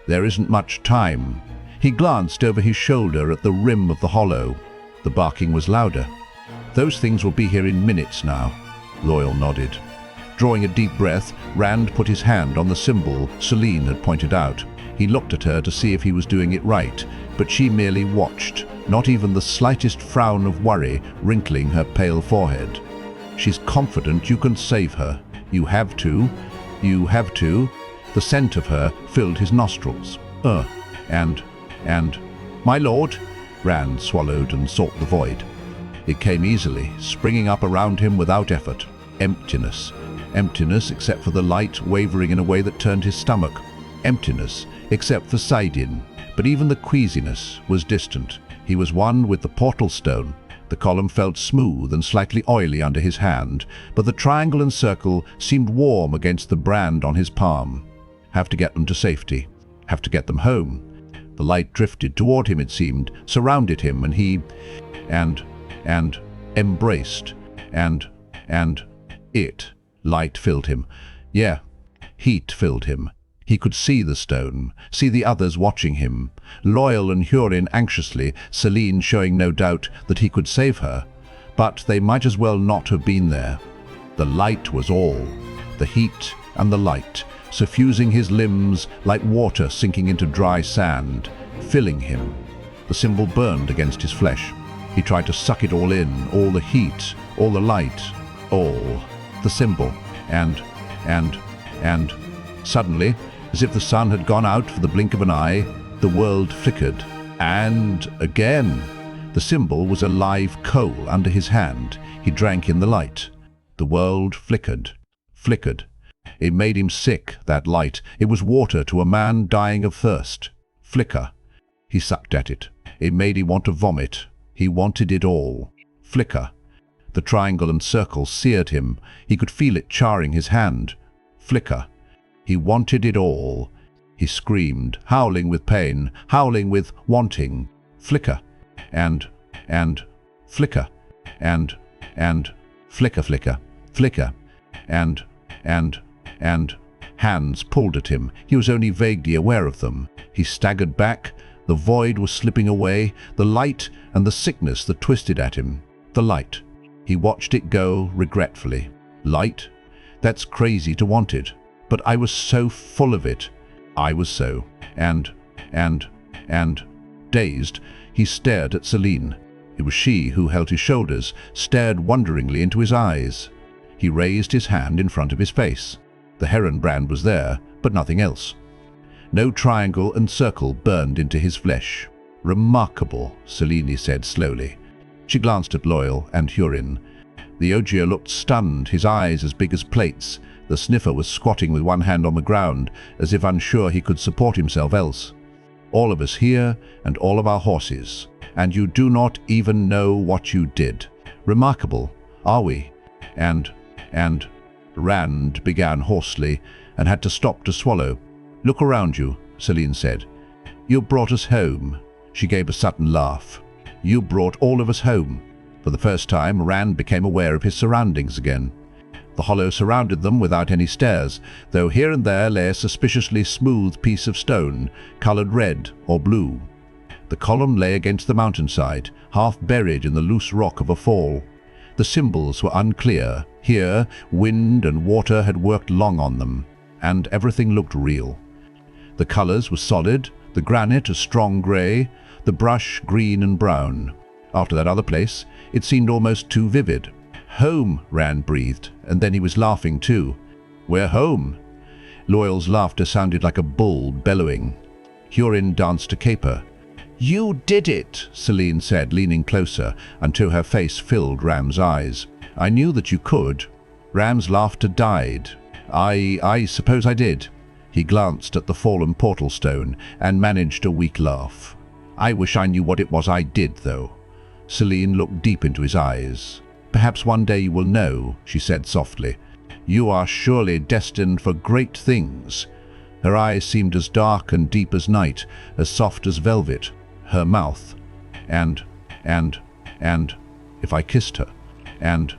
"there isn't much time." He glanced over his shoulder at the rim of the hollow. The barking was louder. "Those things will be here in minutes now." Loial nodded. Drawing a deep breath, Rand put his hand on the symbol Selene had pointed out. He looked at her to see if he was doing it right, but she merely watched, not even the slightest frown of worry wrinkling her pale forehead. "She's confident you can save her. You have to. You have to." The scent of her filled his nostrils. And, "My lord," Rand swallowed and sought the void. It came easily, springing up around him without effort. Emptiness. Emptiness except for the light wavering in a way that turned his stomach. Emptiness except for Saidin. But even the queasiness was distant. He was one with the portal stone. The column felt smooth and slightly oily under his hand, but the triangle and circle seemed warm against the brand on his palm. Have to get them to safety. Have to get them home. The light drifted toward him, it seemed, surrounded him, and he... and embraced. And it. Light filled him. Yeah, heat filled him. He could see the stone, see the others watching him. Loial and Hurin anxiously, Selene showing no doubt that he could save her. But they might as well not have been there. The light was all. The heat and the light, suffusing his limbs like water sinking into dry sand, filling him. The symbol burned against his flesh. He tried to suck it all in, all the heat, all the light, all. The symbol. And suddenly, as if the sun had gone out for the blink of an eye, the world flickered. And again. The symbol was a live coal under his hand. He drank in the light. The world flickered. Flickered. It made him sick, that light. It was water to a man dying of thirst. Flicker. He sucked at it. It made him want to vomit. He wanted it all. Flicker. The triangle and circle seared him. He could feel it charring his hand. Flicker. He wanted it all. He screamed, howling with pain, howling with wanting. Flicker. And flicker. And flicker, flicker, flicker. And hands pulled at him. He was only vaguely aware of them. He staggered back. The void was slipping away, the light and the sickness that twisted at him. The light. He watched it go regretfully. Light? That's crazy to want it. But I was so full of it. I was so. And, dazed, he stared at Selene. It was she who held his shoulders, stared wonderingly into his eyes. He raised his hand in front of his face. The heron brand was there, but nothing else. No triangle and circle burned into his flesh. Remarkable, Selene said slowly. She glanced at Loial and Hurin. The Ogier looked stunned, his eyes as big as plates. The sniffer was squatting with one hand on the ground, as if unsure he could support himself else. All of us here, and all of our horses. And you do not even know what you did. Remarkable, are we? And Rand began hoarsely, and had to stop to swallow. Look around you, Selene said. You brought us home. She gave a sudden laugh. You brought all of us home. For the first time, Rand became aware of his surroundings again. The hollow surrounded them without any stairs, though here and there lay a suspiciously smooth piece of stone, coloured red or blue. The column lay against the mountainside, half buried in the loose rock of a fall. The symbols were unclear. Here, wind and water had worked long on them, and everything looked real. The colours were solid, the granite a strong grey, the brush green and brown. After that other place, it seemed almost too vivid. Home, Rand breathed, and then he was laughing too. We're home. Loial's laughter sounded like a bull bellowing. Hurin danced a caper. You did it, Selene said, leaning closer, until her face filled Ram's eyes. I knew that you could. Ram's laughter died. I suppose I did. He glanced at the fallen portal stone and managed a weak laugh. I wish I knew what it was I did, though. Selene looked deep into his eyes. Perhaps one day you will know, she said softly. You are surely destined for great things. Her eyes seemed as dark and deep as night, as soft as velvet. Her mouth. And if I kissed her. And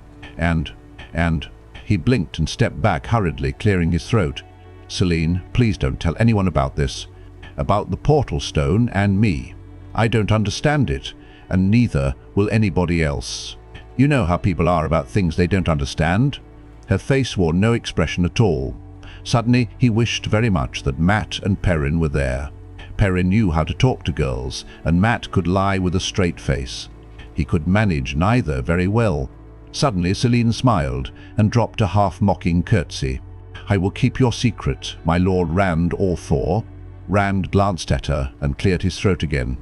he blinked and stepped back hurriedly, clearing his throat. Selene, please don't tell anyone about this. About the portal stone and me. I don't understand it, and neither will anybody else. You know how people are about things they don't understand. Her face wore no expression at all. Suddenly he wished very much that Matt and Perrin were there. Perrin knew how to talk to girls, and Matt could lie with a straight face. He could manage neither very well. Suddenly Selene smiled and dropped a half-mocking curtsy. I will keep your secret, my Lord Rand or Thor. Rand glanced at her and cleared his throat again.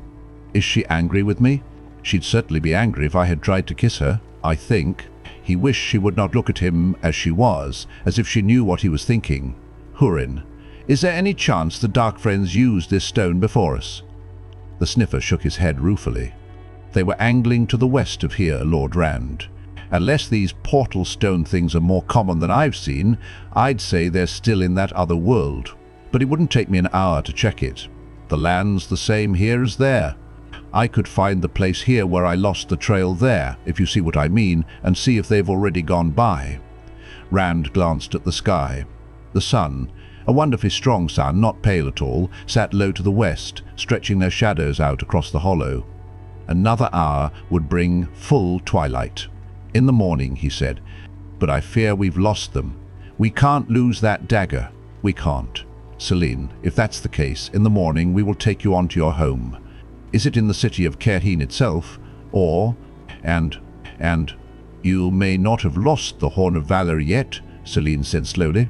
Is she angry with me? She'd certainly be angry if I had tried to kiss her, I think. He wished she would not look at him as she was, as if she knew what he was thinking. Hurin, is there any chance the Darkfriends used this stone before us? The sniffer shook his head ruefully. They were angling to the west of here, Lord Rand. Unless these portal stone things are more common than I've seen, I'd say they're still in that other world. But it wouldn't take me an hour to check it. The land's the same here as there. I could find the place here where I lost the trail there, if you see what I mean, and see if they've already gone by. Rand glanced at the sky. The sun, a wonderfully strong sun, not pale at all, sat low to the west, stretching their shadows out across the hollow. Another hour would bring full twilight. In the morning, he said, but I fear we've lost them. We can't lose that dagger. We can't. Selene, if that's the case, in the morning we will take you on to your home. Is it in the city of Kerheen itself, or, and you may not have lost the Horn of Valere yet, Selene said slowly.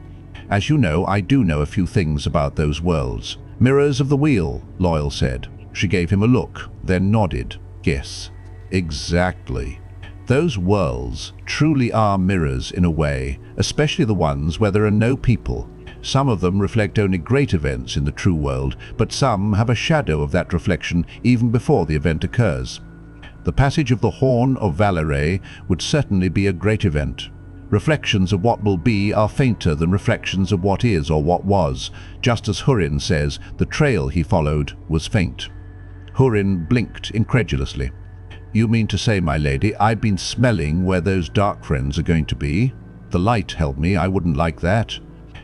As you know, I do know a few things about those worlds. Mirrors of the wheel, Loial said. She gave him a look, then nodded. Yes, exactly. Those worlds truly are mirrors in a way, especially the ones where there are no people. Some of them reflect only great events in the true world, but some have a shadow of that reflection even before the event occurs. The passage of the Horn of Valere would certainly be a great event. Reflections of what will be are fainter than reflections of what is or what was, just as Hurin says the trail he followed was faint. Hurin blinked incredulously. You mean to say, my lady, I've been smelling where those Darkfriends are going to be? The light held me, I wouldn't like that.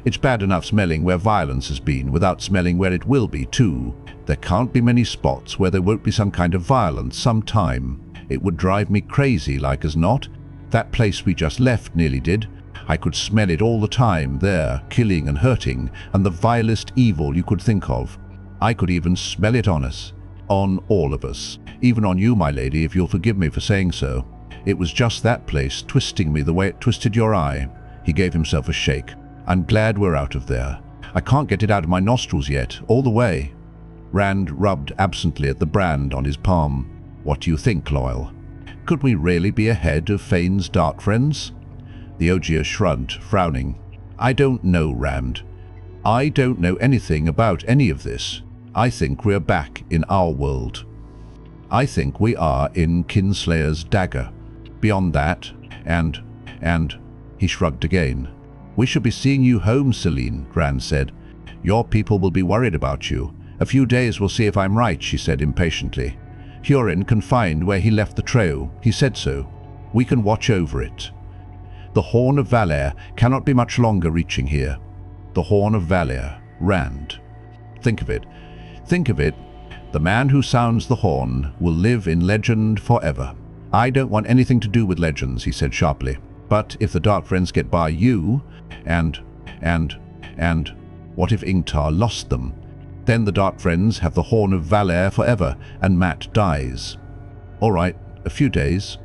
It's bad enough smelling where violence has been, without smelling where it will be too. There can't be many spots where there won't be some kind of violence sometime. It would drive me crazy, like as not. That place we just left nearly did. I could smell it all the time there, killing and hurting, and the vilest evil you could think of. I could even smell it on us. On all of us. Even on you, my lady, if you'll forgive me for saying so. It was just that place twisting me the way it twisted your eye. He gave himself a shake. I'm glad we're out of there. I can't get it out of my nostrils yet, all the way. Rand rubbed absently at the brand on his palm. What do you think, Loial? Could we really be ahead of Fane's Darkfriends? The Ogier shrugged, frowning. I don't know, Rand. I don't know anything about any of this. I think we're back in our world. I think we are in Kinslayer's dagger. Beyond that, and he shrugged again. We should be seeing you home, Selene, Rand said. Your people will be worried about you. A few days will see if I'm right, she said impatiently. Hurin can find where he left the trail. He said so. We can watch over it. The Horn of Valere cannot be much longer reaching here. The Horn of Valere, Rand. Think of it. Think of it. The man who sounds the horn will live in legend forever. I don't want anything to do with legends, he said sharply. But if the Darkfriends get by you, and what if Ingtar lost them? Then the Darkfriends have the Horn of Valere forever, and Matt dies. All right, a few days.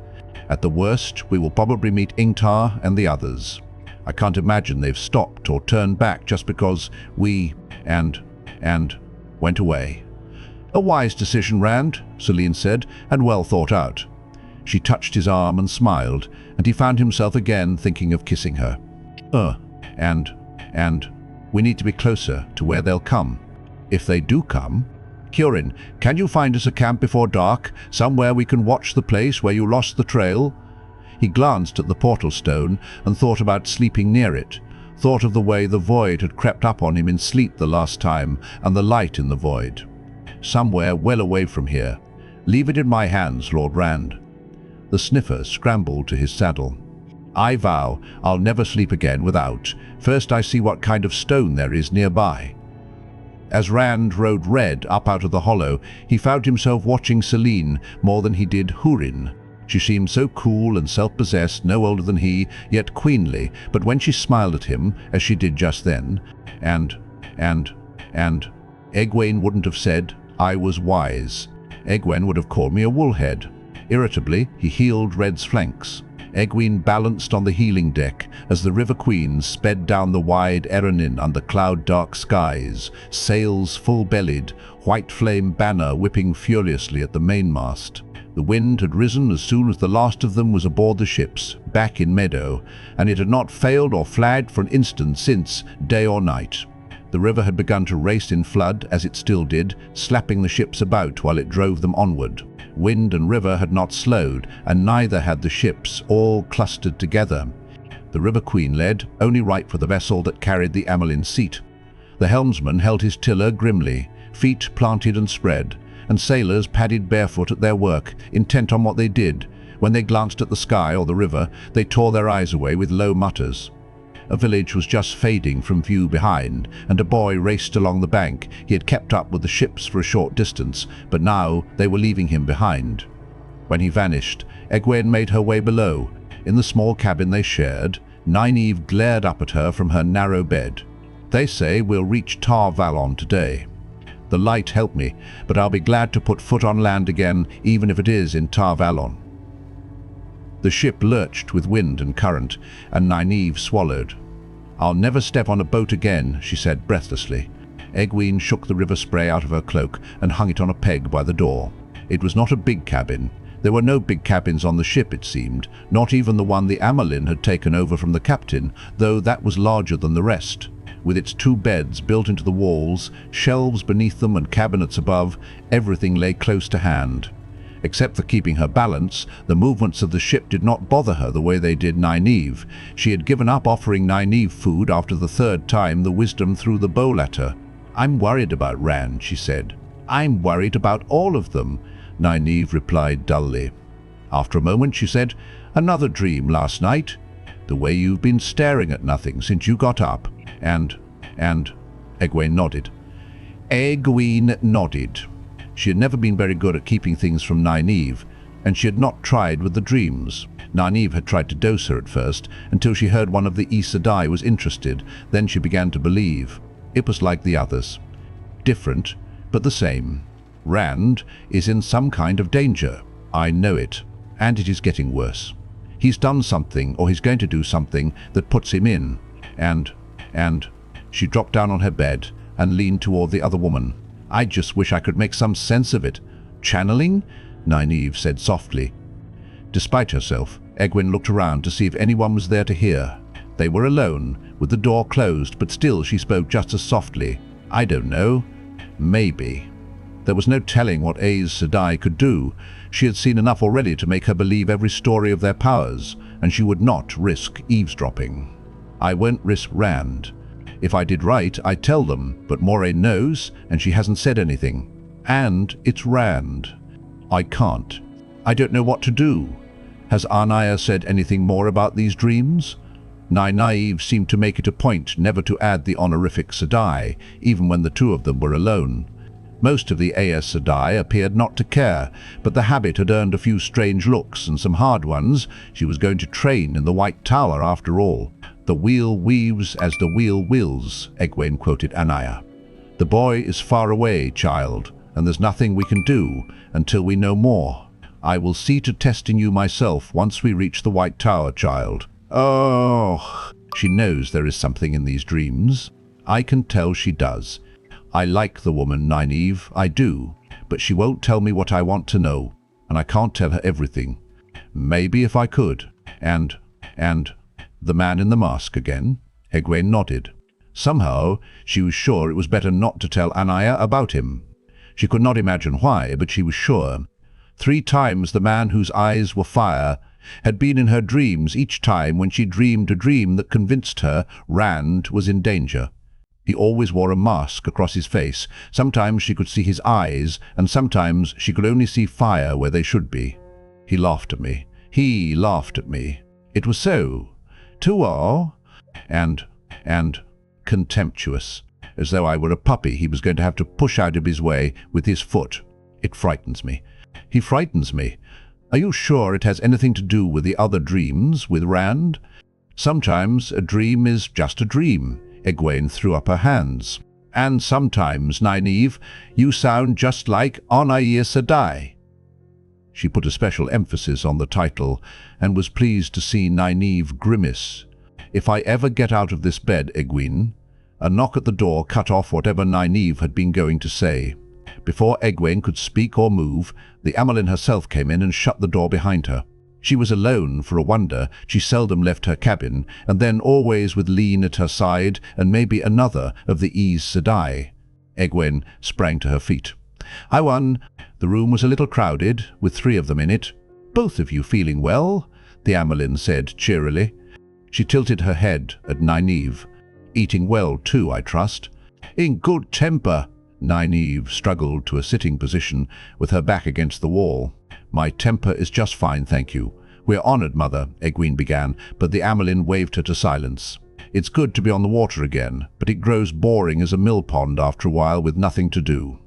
At the worst, we will probably meet Ingtar and the others. I can't imagine they've stopped or turned back just because we went away. A wise decision, Rand, Selene said, and well thought out. She touched his arm and smiled, and he found himself again thinking of kissing her. And we need to be closer to where they'll come. If they do come... Hurin, can you find us a camp before dark, somewhere we can watch the place where you lost the trail? He glanced at the portal stone and thought about sleeping near it, thought of the way the void had crept up on him in sleep the last time, and the light in the void. Somewhere well away from here. Leave it in my hands, Lord Rand. The sniffer scrambled to his saddle. I vow I'll never sleep again without. First I see what kind of stone there is nearby. As Rand rode Red up out of the hollow, he found himself watching Selene more than he did Hurin. She seemed so cool and self-possessed, no older than he, yet queenly, but when she smiled at him, as she did just then, and Egwene wouldn't have said I was wise. Egwene would have called me a woolhead. Irritably, he heeled Red's flanks. Egwene balanced on the healing deck as the River Queen sped down the wide Erenin under cloud-dark skies, sails full-bellied, white flame banner whipping furiously at the mainmast. The wind had risen as soon as the last of them was aboard the ships, back in Meadow, and it had not failed or flagged for an instant since, day or night. The river had begun to race in flood, as it still did, slapping the ships about while it drove them onward. Wind and river had not slowed, and neither had the ships, all clustered together. The River Queen led, only right for the vessel that carried the Amyrlin Seat. The helmsman held his tiller grimly, feet planted and spread, and sailors padded barefoot at their work, intent on what they did. When they glanced at the sky or the river, they tore their eyes away with low mutters. A village was just fading from view behind, and a boy raced along the bank. He had kept up with the ships for a short distance, but now they were leaving him behind. When he vanished, Egwene made her way below. In the small cabin they shared, Nynaeve glared up at her from her narrow bed. "They say we'll reach Valon today. The light helped me, but I'll be glad to put foot on land again, even if it is in Valon." The ship lurched with wind and current, and Nynaeve swallowed. "I'll never step on a boat again," she said breathlessly. Egwene shook the river spray out of her cloak and hung it on a peg by the door. It was not a big cabin. There were no big cabins on the ship, it seemed, not even the one the Amyrlin had taken over from the captain, though that was larger than the rest. With its 2 beds built into the walls, shelves beneath them and cabinets above, everything lay close to hand. Except for keeping her balance, the movements of the ship did not bother her the way they did Nynaeve. She had given up offering Nynaeve food after the 3rd time the wisdom threw the bowl at her. "I'm worried about Rand," she said. "I'm worried about all of them," Nynaeve replied dully. After a moment she said, "Another dream last night. The way you've been staring at nothing since you got up. And Egwene nodded. Egwene nodded. She had never been very good at keeping things from Nynaeve, and she had not tried with the dreams. Nynaeve had tried to dose her at first, until she heard one of the Aes Sedai was interested. Then she began to believe. It was like the others. Different, but the same. Rand is in some kind of danger. I know it, and it is getting worse. He's done something, or he's going to do something, that puts him in. And she dropped down on her bed and leaned toward the other woman. "I just wish I could make some sense of it." "Channeling?" Nynaeve said softly. Despite herself, Egwene looked around to see if anyone was there to hear. They were alone, with the door closed, but still she spoke just as softly. "I don't know. Maybe." There was no telling what Aes Sedai could do. She had seen enough already to make her believe every story of their powers, and she would not risk eavesdropping. "I won't risk Rand. If I did right, I'd tell them, but Moiraine knows, and she hasn't said anything. And it's Rand. I can't. I don't know what to do. Has Anaya said anything more about these dreams?" Nynaeve seemed to make it a point never to add the honorific Sedai, even when the 2 of them were alone. Most of the Aes Sedai appeared not to care, but the habit had earned a few strange looks and some hard ones. She was going to train in the White Tower after all. "The wheel weaves as the wheel wills," Egwene quoted Anaya. "The boy is far away, child, and there's nothing we can do until we know more. I will see to testing you myself once we reach the White Tower, child." "Oh." She knows there is something in these dreams. I can tell she does. I like the woman, Nynaeve, I do, but she won't tell me what I want to know, and I can't tell her everything. Maybe if I could. And the man in the mask again? Egwene nodded. Somehow, she was sure it was better not to tell Anaya about him. She could not imagine why, but she was sure. 3 times the man whose eyes were fire had been in her dreams, each time when she dreamed a dream that convinced her Rand was in danger. He always wore a mask across his face. Sometimes she could see his eyes, and sometimes she could only see fire where they should be. He laughed at me. He laughed at me. It was so. Tuor. And contemptuous. As though I were a puppy he was going to have to push out of his way with his foot. It frightens me. He frightens me. Are you sure it has anything to do with the other dreams, with Rand? Sometimes a dream is just a dream. Egwene threw up her hands. "And sometimes, Nynaeve, you sound just like Aes Sedai." She put a special emphasis on the title and was pleased to see Nynaeve grimace. "If I ever get out of this bed, Egwene." A knock at the door cut off whatever Nynaeve had been going to say. Before Egwene could speak or move, the Amyrlin herself came in and shut the door behind her. She was alone, for a wonder. She seldom left her cabin, and then always with Selene at her side and maybe another of the Aes Sedai. Egwene sprang to her feet. "I won." The room was a little crowded, with 3 of them in it. "Both of you feeling well?" the Amyrlin said cheerily. She tilted her head at Nynaeve. "Eating well too, I trust." "In good temper." Nynaeve struggled to a sitting position with her back against the wall. "My temper is just fine, thank you." "We're honored, Mother," Egwene began, but the Amyrlin waved her to silence. "It's good to be on the water again, but it grows boring as a mill pond after a while with nothing to do."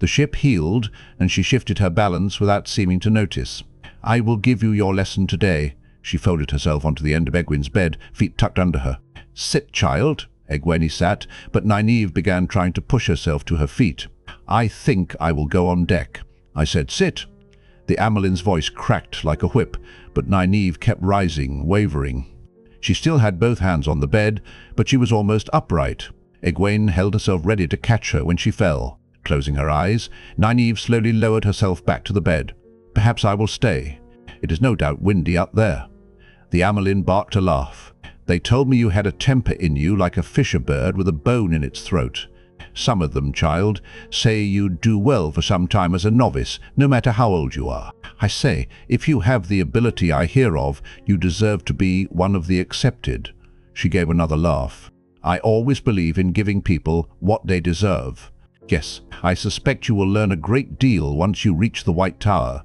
The ship heeled, and she shifted her balance without seeming to notice. "I will give you your lesson today." She folded herself onto the end of Egwene's bed, feet tucked under her. "Sit, child." Egwene sat, but Nynaeve began trying to push herself to her feet. "I think I will go on deck." I said, "Sit." The Amyrlin's voice cracked like a whip, but Nynaeve kept rising, wavering. She still had both hands on the bed, but she was almost upright. Egwene held herself ready to catch her when she fell. Closing her eyes, Nynaeve slowly lowered herself back to the bed. "Perhaps I will stay. It is no doubt windy up there." The Amyrlin barked a laugh. "They told me you had a temper in you like a fisher bird with a bone in its throat. Some of them, child, say you'd do well for some time as a novice, no matter how old you are. I say, if you have the ability I hear of, you deserve to be one of the accepted." She gave another laugh. "I always believe in giving people what they deserve. Yes, I suspect you will learn a great deal once you reach the White Tower."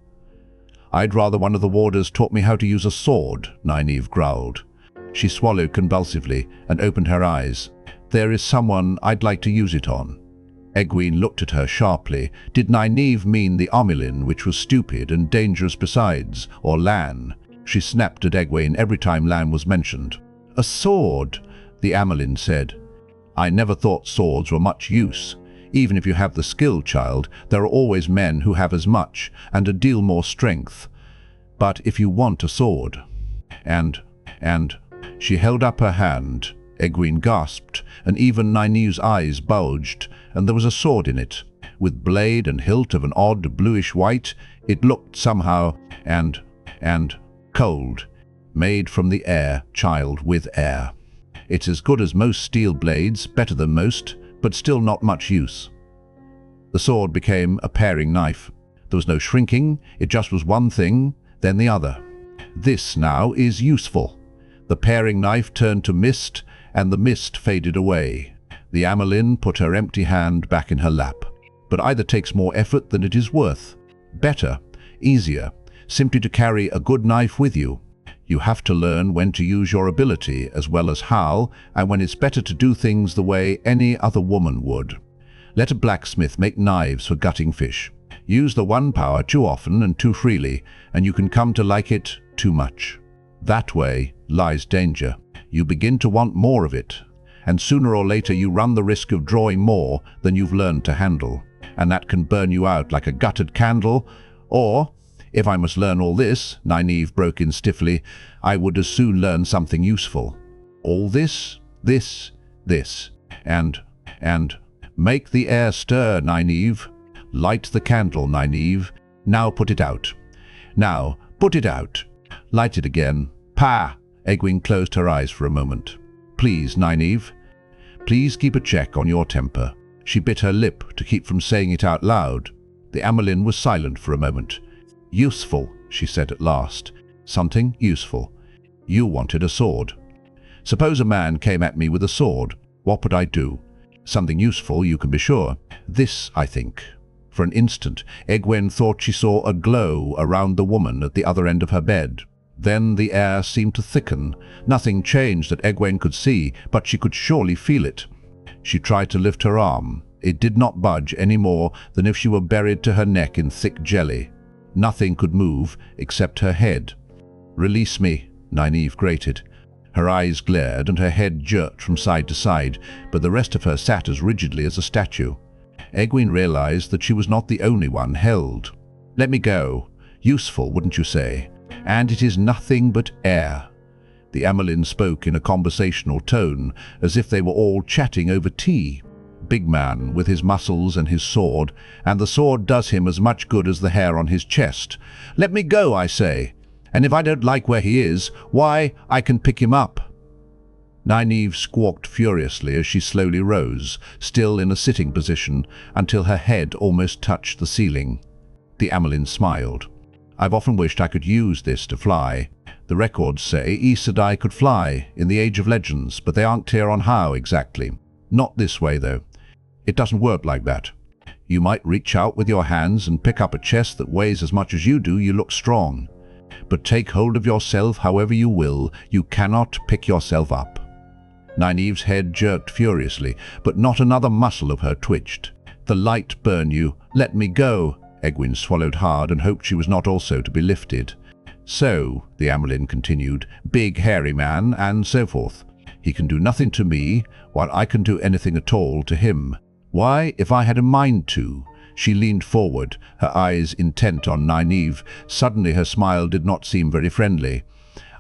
"I'd rather one of the warders taught me how to use a sword," Nynaeve growled. She swallowed convulsively and opened her eyes. "There is someone I'd like to use it on." Egwene looked at her sharply. Did Nynaeve mean the Amyrlin, which was stupid and dangerous besides, or Lan? She snapped at Egwene every time Lan was mentioned. "A sword," the Amyrlin said. "I never thought swords were much use. Even if you have the skill, child, there are always men who have as much, and a deal more strength. But if you want a sword..." And she held up her hand. Egwene gasped, and even Nynaeve's eyes bulged, and there was a sword in it. With blade and hilt of an odd bluish-white, it looked somehow and cold. "Made from the air, child, with air. It's as good as most steel blades, better than most, but still not much use." The sword became a paring knife. There was no shrinking, it just was one thing, then the other. "This now is useful." The paring knife turned to mist, and the mist faded away. The Amyrlin put her empty hand back in her lap. "But either takes more effort than it is worth. Better, easier, simply to carry a good knife with you. You have to learn when to use your ability as well as how, and when it's better to do things the way any other woman would. Let a blacksmith make knives for gutting fish. Use the one power too often and too freely, and you can come to like it too much. That way lies danger. You begin to want more of it, and sooner or later you run the risk of drawing more than you've learned to handle, and that can burn you out like a gutted candle. Or, if I must learn all this," Nynaeve broke in stiffly, "I would as soon learn something useful. All this, and make the air stir, Nynaeve. Light the candle, Nynaeve. Now put it out. Now, put it out. Light it again. Pah!" Egwene closed her eyes for a moment. "Please, Nynaeve. Please keep a check on your temper." She bit her lip to keep from saying it out loud. The Amyrlin was silent for a moment. "Useful," she said at last. "Something useful. You wanted a sword. Suppose a man came at me with a sword. What would I do? Something useful, you can be sure. This, I think." For an instant, Egwene thought she saw a glow around the woman at the other end of her bed. Then the air seemed to thicken. Nothing changed that Egwene could see, but she could surely feel it. She tried to lift her arm. It did not budge any more than if she were buried to her neck in thick jelly. Nothing could move except her head. "Release me," Nynaeve grated. Her eyes glared and her head jerked from side to side, but the rest of her sat as rigidly as a statue. Egwene realized that she was not the only one held. "Let me go. Useful, wouldn't you say? And it is nothing but air." The Amyrlin spoke in a conversational tone, as if they were all chatting over tea. "Big man, with his muscles and his sword, and the sword does him as much good as the hair on his chest. Let me go, I say. And if I don't like where he is, why, I can pick him up." Nynaeve squawked furiously as she slowly rose, still in a sitting position, until her head almost touched the ceiling. The Amyrlin smiled. "I've often wished I could use this to fly. The records say Aes Sedai could fly in the Age of Legends, but they aren't clear on how exactly. Not this way, though. It doesn't work like that. You might reach out with your hands and pick up a chest that weighs as much as you do. You look strong. But take hold of yourself however you will, you cannot pick yourself up." Nynaeve's head jerked furiously, but not another muscle of her twitched. "The light burn you. Let me go." Egwene swallowed hard and hoped she was not also to be lifted. "So," the Amyrlin continued, "big hairy man, and so forth. He can do nothing to me, while I can do anything at all to him. Why, if I had a mind to—" She leaned forward, her eyes intent on Nynaeve. Suddenly her smile did not seem very friendly.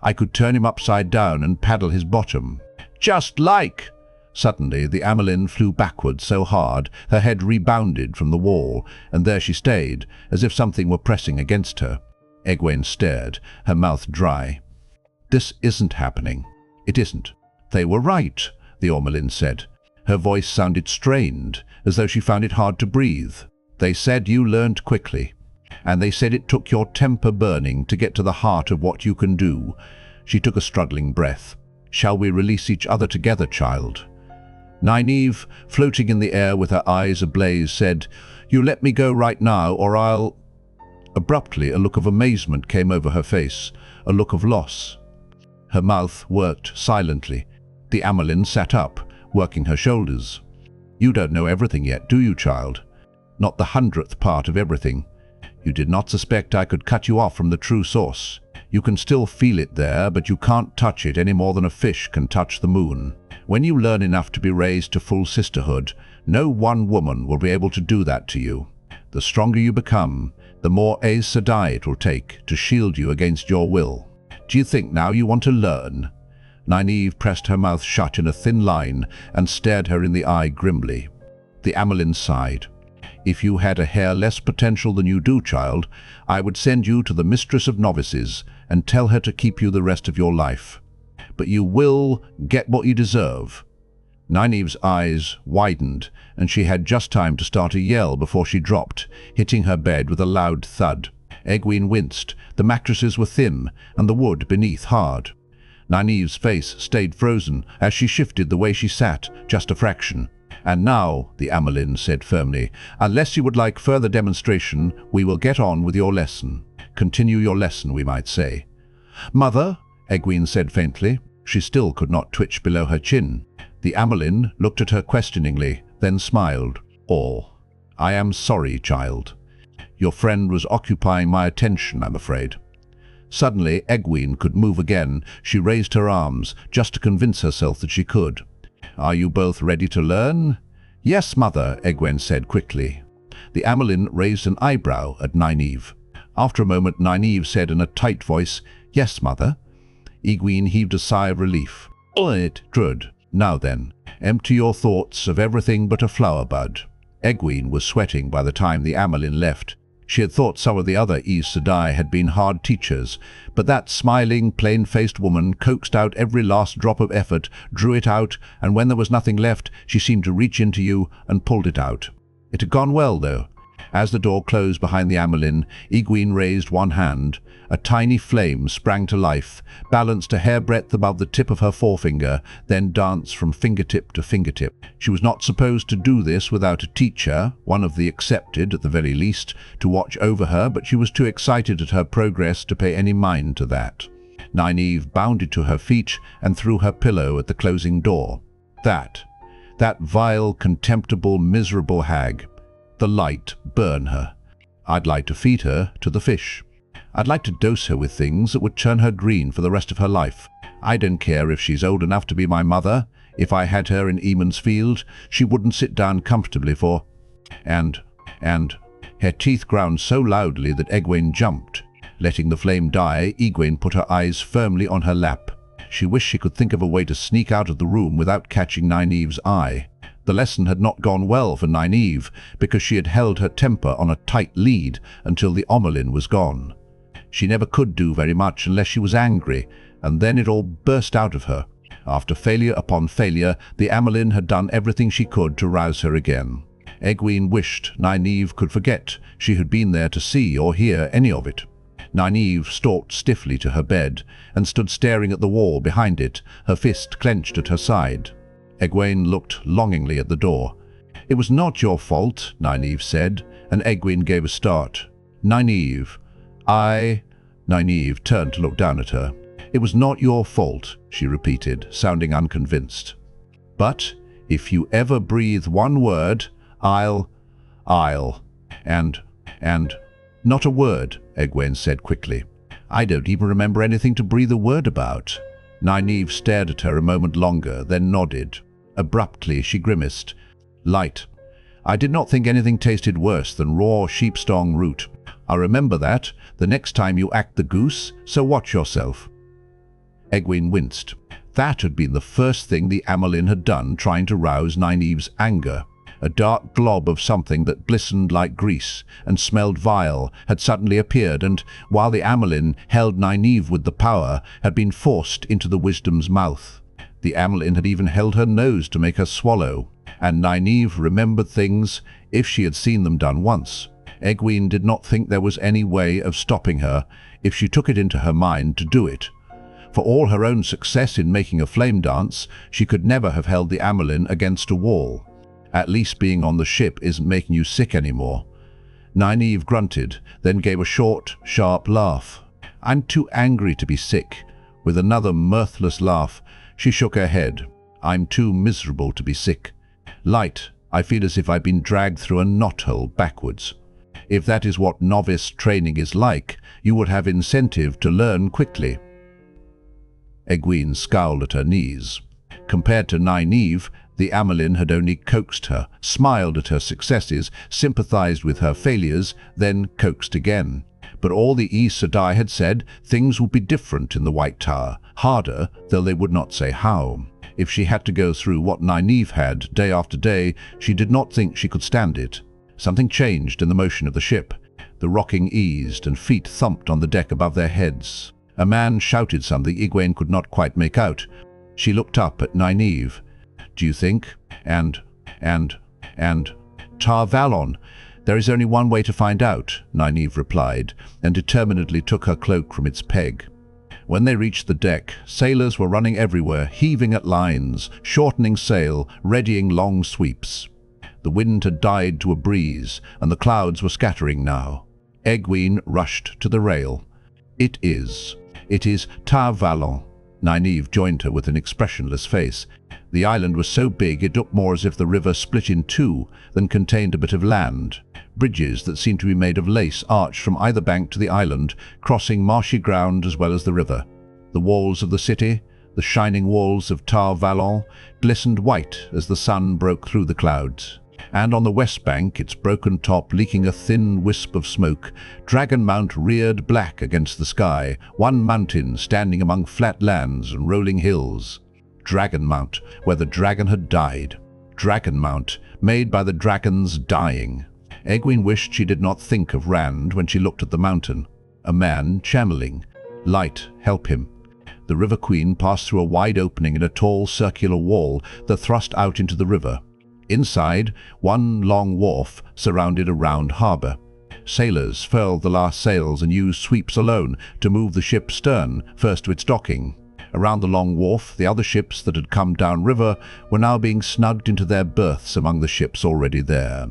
"I could turn him upside down and paddle his bottom." "Just like—" Suddenly the Amyrlin flew backward so hard her head rebounded from the wall, and there she stayed, as if something were pressing against her. Egwene stared, her mouth dry. "This isn't happening. It isn't." "They were right," the Amyrlin said. Her voice sounded strained, as though she found it hard to breathe. "They said you learned quickly, and they said it took your temper burning to get to the heart of what you can do." She took a struggling breath. "Shall we release each other together, child?" Nynaeve, floating in the air with her eyes ablaze, said, "You let me go right now, or I'll—" Abruptly, a look of amazement came over her face, a look of loss. Her mouth worked silently. The Amyrlin sat up, working her shoulders. "You don't know everything yet, do you, child? Not the 100th part of everything. You did not suspect I could cut you off from the true source. You can still feel it there, but you can't touch it any more than a fish can touch the moon. When you learn enough to be raised to full sisterhood, no one woman will be able to do that to you. The stronger you become, the more Aes Sedai it will take to shield you against your will. Do you think now you want to learn?" Nynaeve pressed her mouth shut in a thin line and stared her in the eye grimly. The Amyrlin sighed. "If you had a hair less potential than you do, child, I would send you to the Mistress of Novices and tell her to keep you the rest of your life. But you will get what you deserve." Nynaeve's eyes widened, and she had just time to start a yell before she dropped, hitting her bed with a loud thud. Egwene winced. The mattresses were thin, and the wood beneath hard. Nynaeve's face stayed frozen as she shifted the way she sat, just a fraction. "And now," the Amyrlin said firmly, "unless you would like further demonstration, we will get on with your lesson. Continue your lesson, we might say." "Mother," Egwene said faintly. She still could not twitch below her chin. The Amyrlin looked at her questioningly, then smiled. "Oh, I am sorry, child. Your friend was occupying my attention, I'm afraid." Suddenly, Egwene could move again. She raised her arms, just to convince herself that she could. "Are you both ready to learn?" "Yes, mother," Egwene said quickly. The Amyrlin raised an eyebrow at Nynaeve. After a moment, Nynaeve said in a tight voice, "Yes, mother." Egwene heaved a sigh of relief. "Good. Now then, empty your thoughts of everything but a flower bud." Egwene was sweating by the time the Amyrlin left. She had thought some of the other Aes Sedai had been hard teachers, but that smiling, plain-faced woman coaxed out every last drop of effort, drew it out, and when there was nothing left, she seemed to reach into you and pulled it out. It had gone well, though. As the door closed behind the Amyrlin, Egwene raised one hand. A tiny flame sprang to life, balanced a hairbreadth above the tip of her forefinger, then danced from fingertip to fingertip. She was not supposed to do this without a teacher, one of the accepted at the very least, to watch over her, but she was too excited at her progress to pay any mind to that. Nynaeve bounded to her feet and threw her pillow at the closing door. That vile, contemptible, miserable hag. The light burn her. I'd like to feed her to the fish. I'd like to dose her with things that would turn her green for the rest of her life. I don't care if she's old enough to be my mother. If I had her in Eamon's Field, she wouldn't sit down comfortably for—" And her teeth ground so loudly that Egwene jumped. Letting the flame die, Egwene put her eyes firmly on her lap. She wished she could think of a way to sneak out of the room without catching Nynaeve's eye. The lesson had not gone well for Nynaeve, because she had held her temper on a tight lead until the Amyrlin was gone. She never could do very much unless she was angry, and then it all burst out of her. After failure upon failure, the Amyrlin had done everything she could to rouse her again. Egwene wished Nynaeve could forget she had been there to see or hear any of it. Nynaeve stalked stiffly to her bed and stood staring at the wall behind it, her fist clenched at her side. Egwene looked longingly at the door. "It was not your fault," Nynaeve said, and Egwene gave a start. "Nynaeve, Nynaeve turned to look down at her. "It was not your fault," she repeated, sounding unconvinced. "But if you ever breathe one word, I'll... and... Not a word," Egwene said quickly. "I don't even remember anything to breathe a word about." Nynaeve stared at her a moment longer, then nodded. Abruptly, she grimaced. "Light. I did not think anything tasted worse than raw sheepstong root. I'll remember that the next time you act the goose, so watch yourself." Egwene winced. That had been the first thing the Amyrlin had done, trying to rouse Nynaeve's anger. A dark glob of something that glistened like grease and smelled vile had suddenly appeared, and, while the Amyrlin held Nynaeve with the power, had been forced into the wisdom's mouth. The Amyrlin had even held her nose to make her swallow, and Nynaeve remembered things if she had seen them done once. Egwene did not think there was any way of stopping her if she took it into her mind to do it. For all her own success in making a flame dance, she could never have held the Amyrlin against a wall. "At least being on the ship isn't making you sick anymore." Nynaeve grunted, then gave a short, sharp laugh. "I'm too angry to be sick." With another mirthless laugh, she shook her head. "I'm too miserable to be sick. Light, I feel as if I've been dragged through a knothole backwards. If that is what novice training is like, you would have incentive to learn quickly." Egwene scowled at her knees. Compared to Nynaeve, the Amyrlin had only coaxed her, smiled at her successes, sympathized with her failures, then coaxed again. But all the Aes Sedai had said things would be different in the White Tower, harder, though they would not say how. If she had to go through what Nynaeve had, day after day, she did not think she could stand it. Something changed in the motion of the ship. The rocking eased, and feet thumped on the deck above their heads. A man shouted something Egwene could not quite make out. She looked up at Nynaeve. "Do you think? And Tar Valon? There is only one way to find out," Nynaeve replied, and determinedly took her cloak from its peg. When they reached the deck, sailors were running everywhere, heaving at lines, shortening sail, readying long sweeps. The wind had died to a breeze, and the clouds were scattering now. Egwene rushed to the rail. It is Tar Valon." Nynaeve joined her with an expressionless face. The island was so big it looked more as if the river split in two than contained a bit of land. Bridges that seemed to be made of lace arched from either bank to the island, crossing marshy ground as well as the river. The walls of the city, the shining walls of Tar Valon, glistened white as the sun broke through the clouds. And on the west bank, its broken top leaking a thin wisp of smoke, Dragon Mount reared black against the sky, one mountain standing among flat lands and rolling hills. Dragon Mount, where the dragon had died. Dragon Mount, made by the dragons dying. Egwene wished she did not think of Rand when she looked at the mountain. A man channeling. Light, help him. The River Queen passed through a wide opening in a tall circular wall that thrust out into the river. Inside, one long wharf surrounded a round harbour. Sailors furled the last sails and used sweeps alone to move the ship's stern first to its docking. Around the long wharf, the other ships that had come downriver were now being snugged into their berths among the ships already there.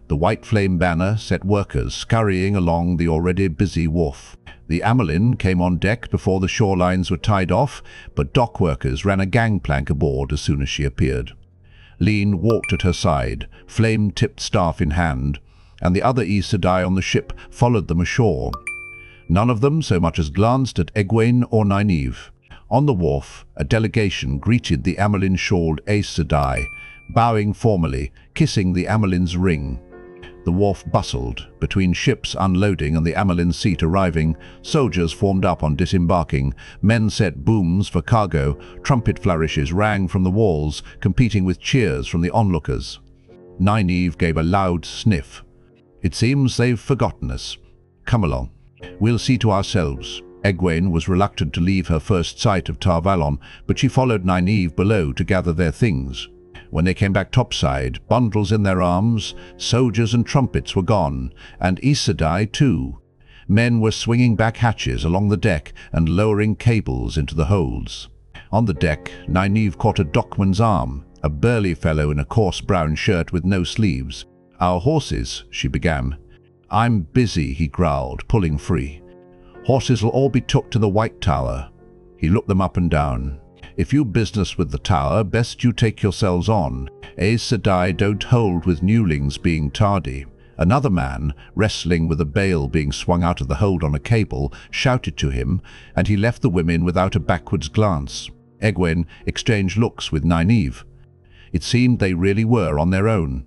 The white flame banner set workers scurrying along the already busy wharf. The Amyrlin came on deck before the shorelines were tied off, but dock workers ran a gangplank aboard as soon as she appeared. Selene walked at her side, flame-tipped staff in hand, and the other Aes Sedai on the ship followed them ashore. None of them so much as glanced at Egwene or Nynaeve. On the wharf, a delegation greeted the Amyrlin-shawled Aes Sedai, bowing formally, kissing the Amyrlin's ring. The wharf bustled. Between ships unloading and the Amyrlin Seat arriving, soldiers formed up on disembarking, men set booms for cargo, trumpet flourishes rang from the walls, competing with cheers from the onlookers. Nynaeve gave a loud sniff. "It seems they've forgotten us. Come along. We'll see to ourselves." Egwene was reluctant to leave her first sight of Valon, but she followed Nynaeve below to gather their things. When they came back topside, bundles in their arms, soldiers and trumpets were gone, and Aes Sedai too. Men were swinging back hatches along the deck and lowering cables into the holds. On the deck, Nynaeve caught a dockman's arm, a burly fellow in a coarse brown shirt with no sleeves. "Our horses," she began. "I'm busy," he growled, pulling free. "Horses will all be took to the White Tower." He looked them up and down. "If you business with the tower, best you take yourselves on. Aes Sedai don't hold with newlings being tardy." Another man, wrestling with a bale being swung out of the hold on a cable, shouted to him, and he left the women without a backwards glance. Egwene exchanged looks with Nynaeve. It seemed they really were on their own.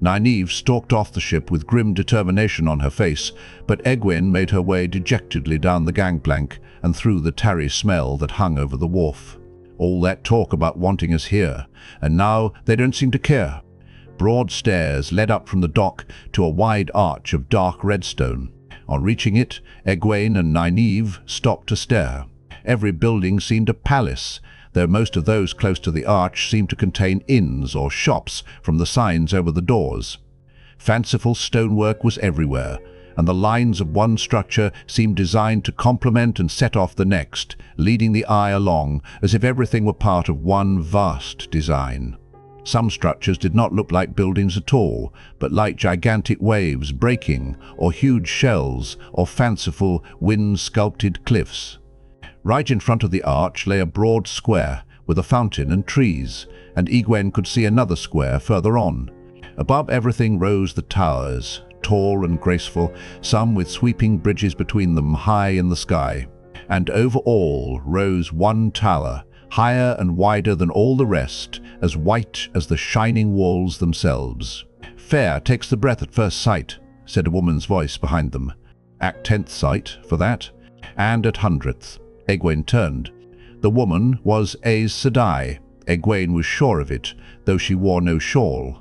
Nynaeve stalked off the ship with grim determination on her face, but Egwene made her way dejectedly down the gangplank and through the tarry smell that hung over the wharf. All that talk about wanting us here, and now they don't seem to care. Broad stairs led up from the dock to a wide arch of dark redstone. On reaching it, Egwene and Nynaeve stopped to stare. Every building seemed a palace, though most of those close to the arch seemed to contain inns or shops from the signs over the doors. Fanciful stonework was everywhere, and the lines of one structure seemed designed to complement and set off the next, leading the eye along as if everything were part of one vast design. Some structures did not look like buildings at all, but like gigantic waves breaking, or huge shells, or fanciful, wind-sculpted cliffs. Right in front of the arch lay a broad square, with a fountain and trees, and Egwene could see another square further on. Above everything rose the towers, tall and graceful, some with sweeping bridges between them high in the sky. And over all rose one tower, higher and wider than all the rest, as white as the shining walls themselves. "Fair takes the breath at first sight," said a woman's voice behind them. "At 10th sight, for that." And at 100th. Egwene turned. The woman was Aes Sedai. Egwene was sure of it, though she wore no shawl.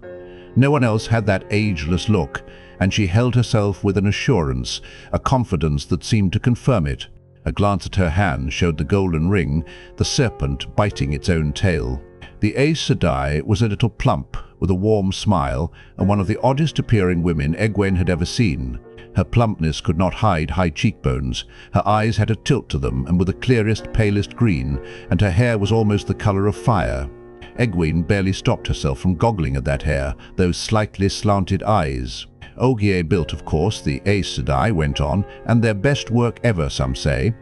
No one else had that ageless look, and she held herself with an assurance, a confidence that seemed to confirm it. A glance at her hand showed the golden ring, the serpent biting its own tail. The Aes Sedai was a little plump, with a warm smile, and one of the oddest-appearing women Egwene had ever seen. Her plumpness could not hide high cheekbones. Her eyes had a tilt to them, and were the clearest, palest green, and her hair was almost the color of fire. Egwene barely stopped herself from goggling at that hair, those slightly slanted eyes. Ogier built, of course, the Aes Sedai went on, and their best work ever, some say.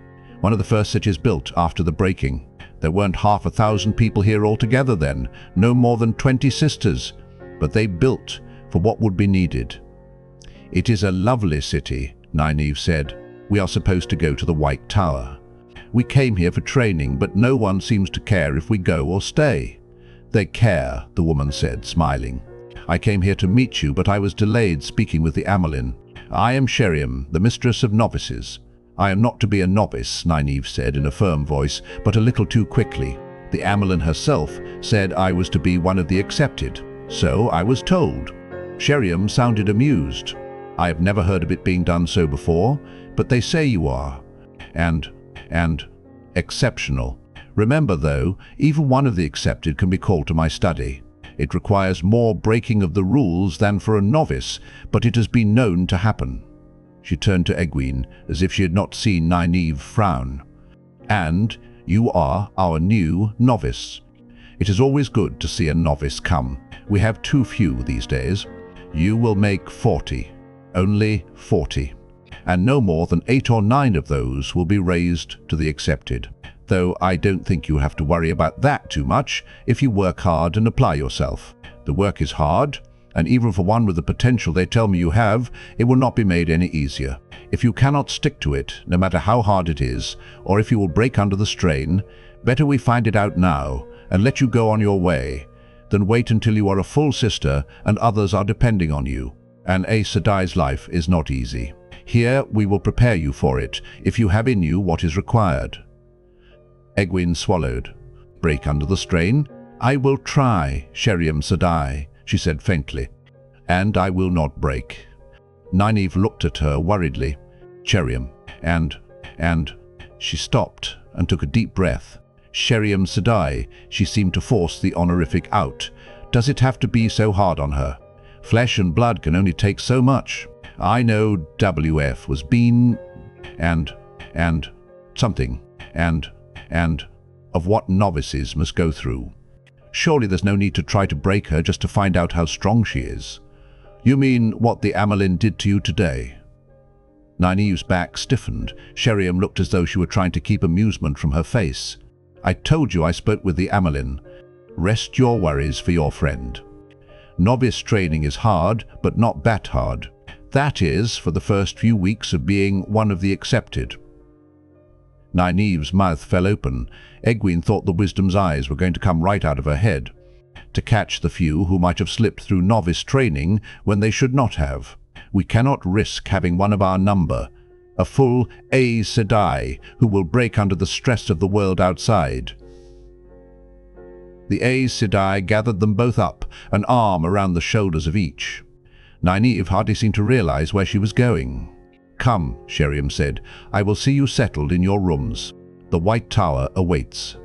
One of the first cities built after the breaking. There weren't 1,000 people here altogether then, no more than 20 sisters, but they built for what would be needed. "It is a lovely city," Nynaeve said. "We are supposed to go to the White Tower. We came here for training, but no one seems to care if we go or stay." "They care," the woman said, smiling. "I came here to meet you, but I was delayed speaking with the Amyrlin. I am Sheriam, the mistress of novices." "I am not to be a novice," Nynaeve said in a firm voice, but a little too quickly. "The Amyrlin herself said I was to be one of the accepted. So I was told." Sheriam sounded amused. "I have never heard of it being done so before, but they say you are. And exceptional. Remember, though, even one of the accepted can be called to my study. It requires more breaking of the rules than for a novice, but it has been known to happen." She turned to Egwene, as if she had not seen Nynaeve frown. "And you are our new novice. It is always good to see a novice come. We have too few these days. You will make 40. Only 40. And no more than 8 or 9 of those will be raised to the accepted. Though I don't think you have to worry about that too much if you work hard and apply yourself. The work is hard, and even for one with the potential they tell me you have, it will not be made any easier. If you cannot stick to it, no matter how hard it is, or if you will break under the strain, better we find it out now and let you go on your way, than wait until you are a full sister and others are depending on you. An Aes Sedai's life is not easy. Here we will prepare you for it, if you have in you what is required." Egwene swallowed. "Break under the strain? I will try, Sheriam Sedai," she said faintly. "And I will not break." Nynaeve looked at her worriedly. "Sheriam, and..." She stopped and took a deep breath. "Sheriam Sedai," she seemed to force the honorific out. "Does it have to be so hard on her? Flesh and blood can only take so much. I know WF was been... and something, and of what novices must go through. Surely there's no need to try to break her just to find out how strong she is." "You mean what the Amyrlin did to you today?" Nynaeve's back stiffened. Sheriam looked as though she were trying to keep amusement from her face. "I told you I spoke with the Amyrlin. Rest your worries for your friend. Novice training is hard, but not that hard. That is, for the first few weeks of being one of the accepted." Nynaeve's mouth fell open. Egwene thought the wisdom's eyes were going to come right out of her head. To catch the few who might have slipped through novice training when they should not have. We cannot risk having one of our number, a full Aes Sedai, who will break under the stress of the world outside. The Aes Sedai gathered them both up, an arm around the shoulders of each. Nynaeve hardly seemed to realize where she was going. "Come," Sheriam said. "I will see you settled in your rooms. The White Tower awaits."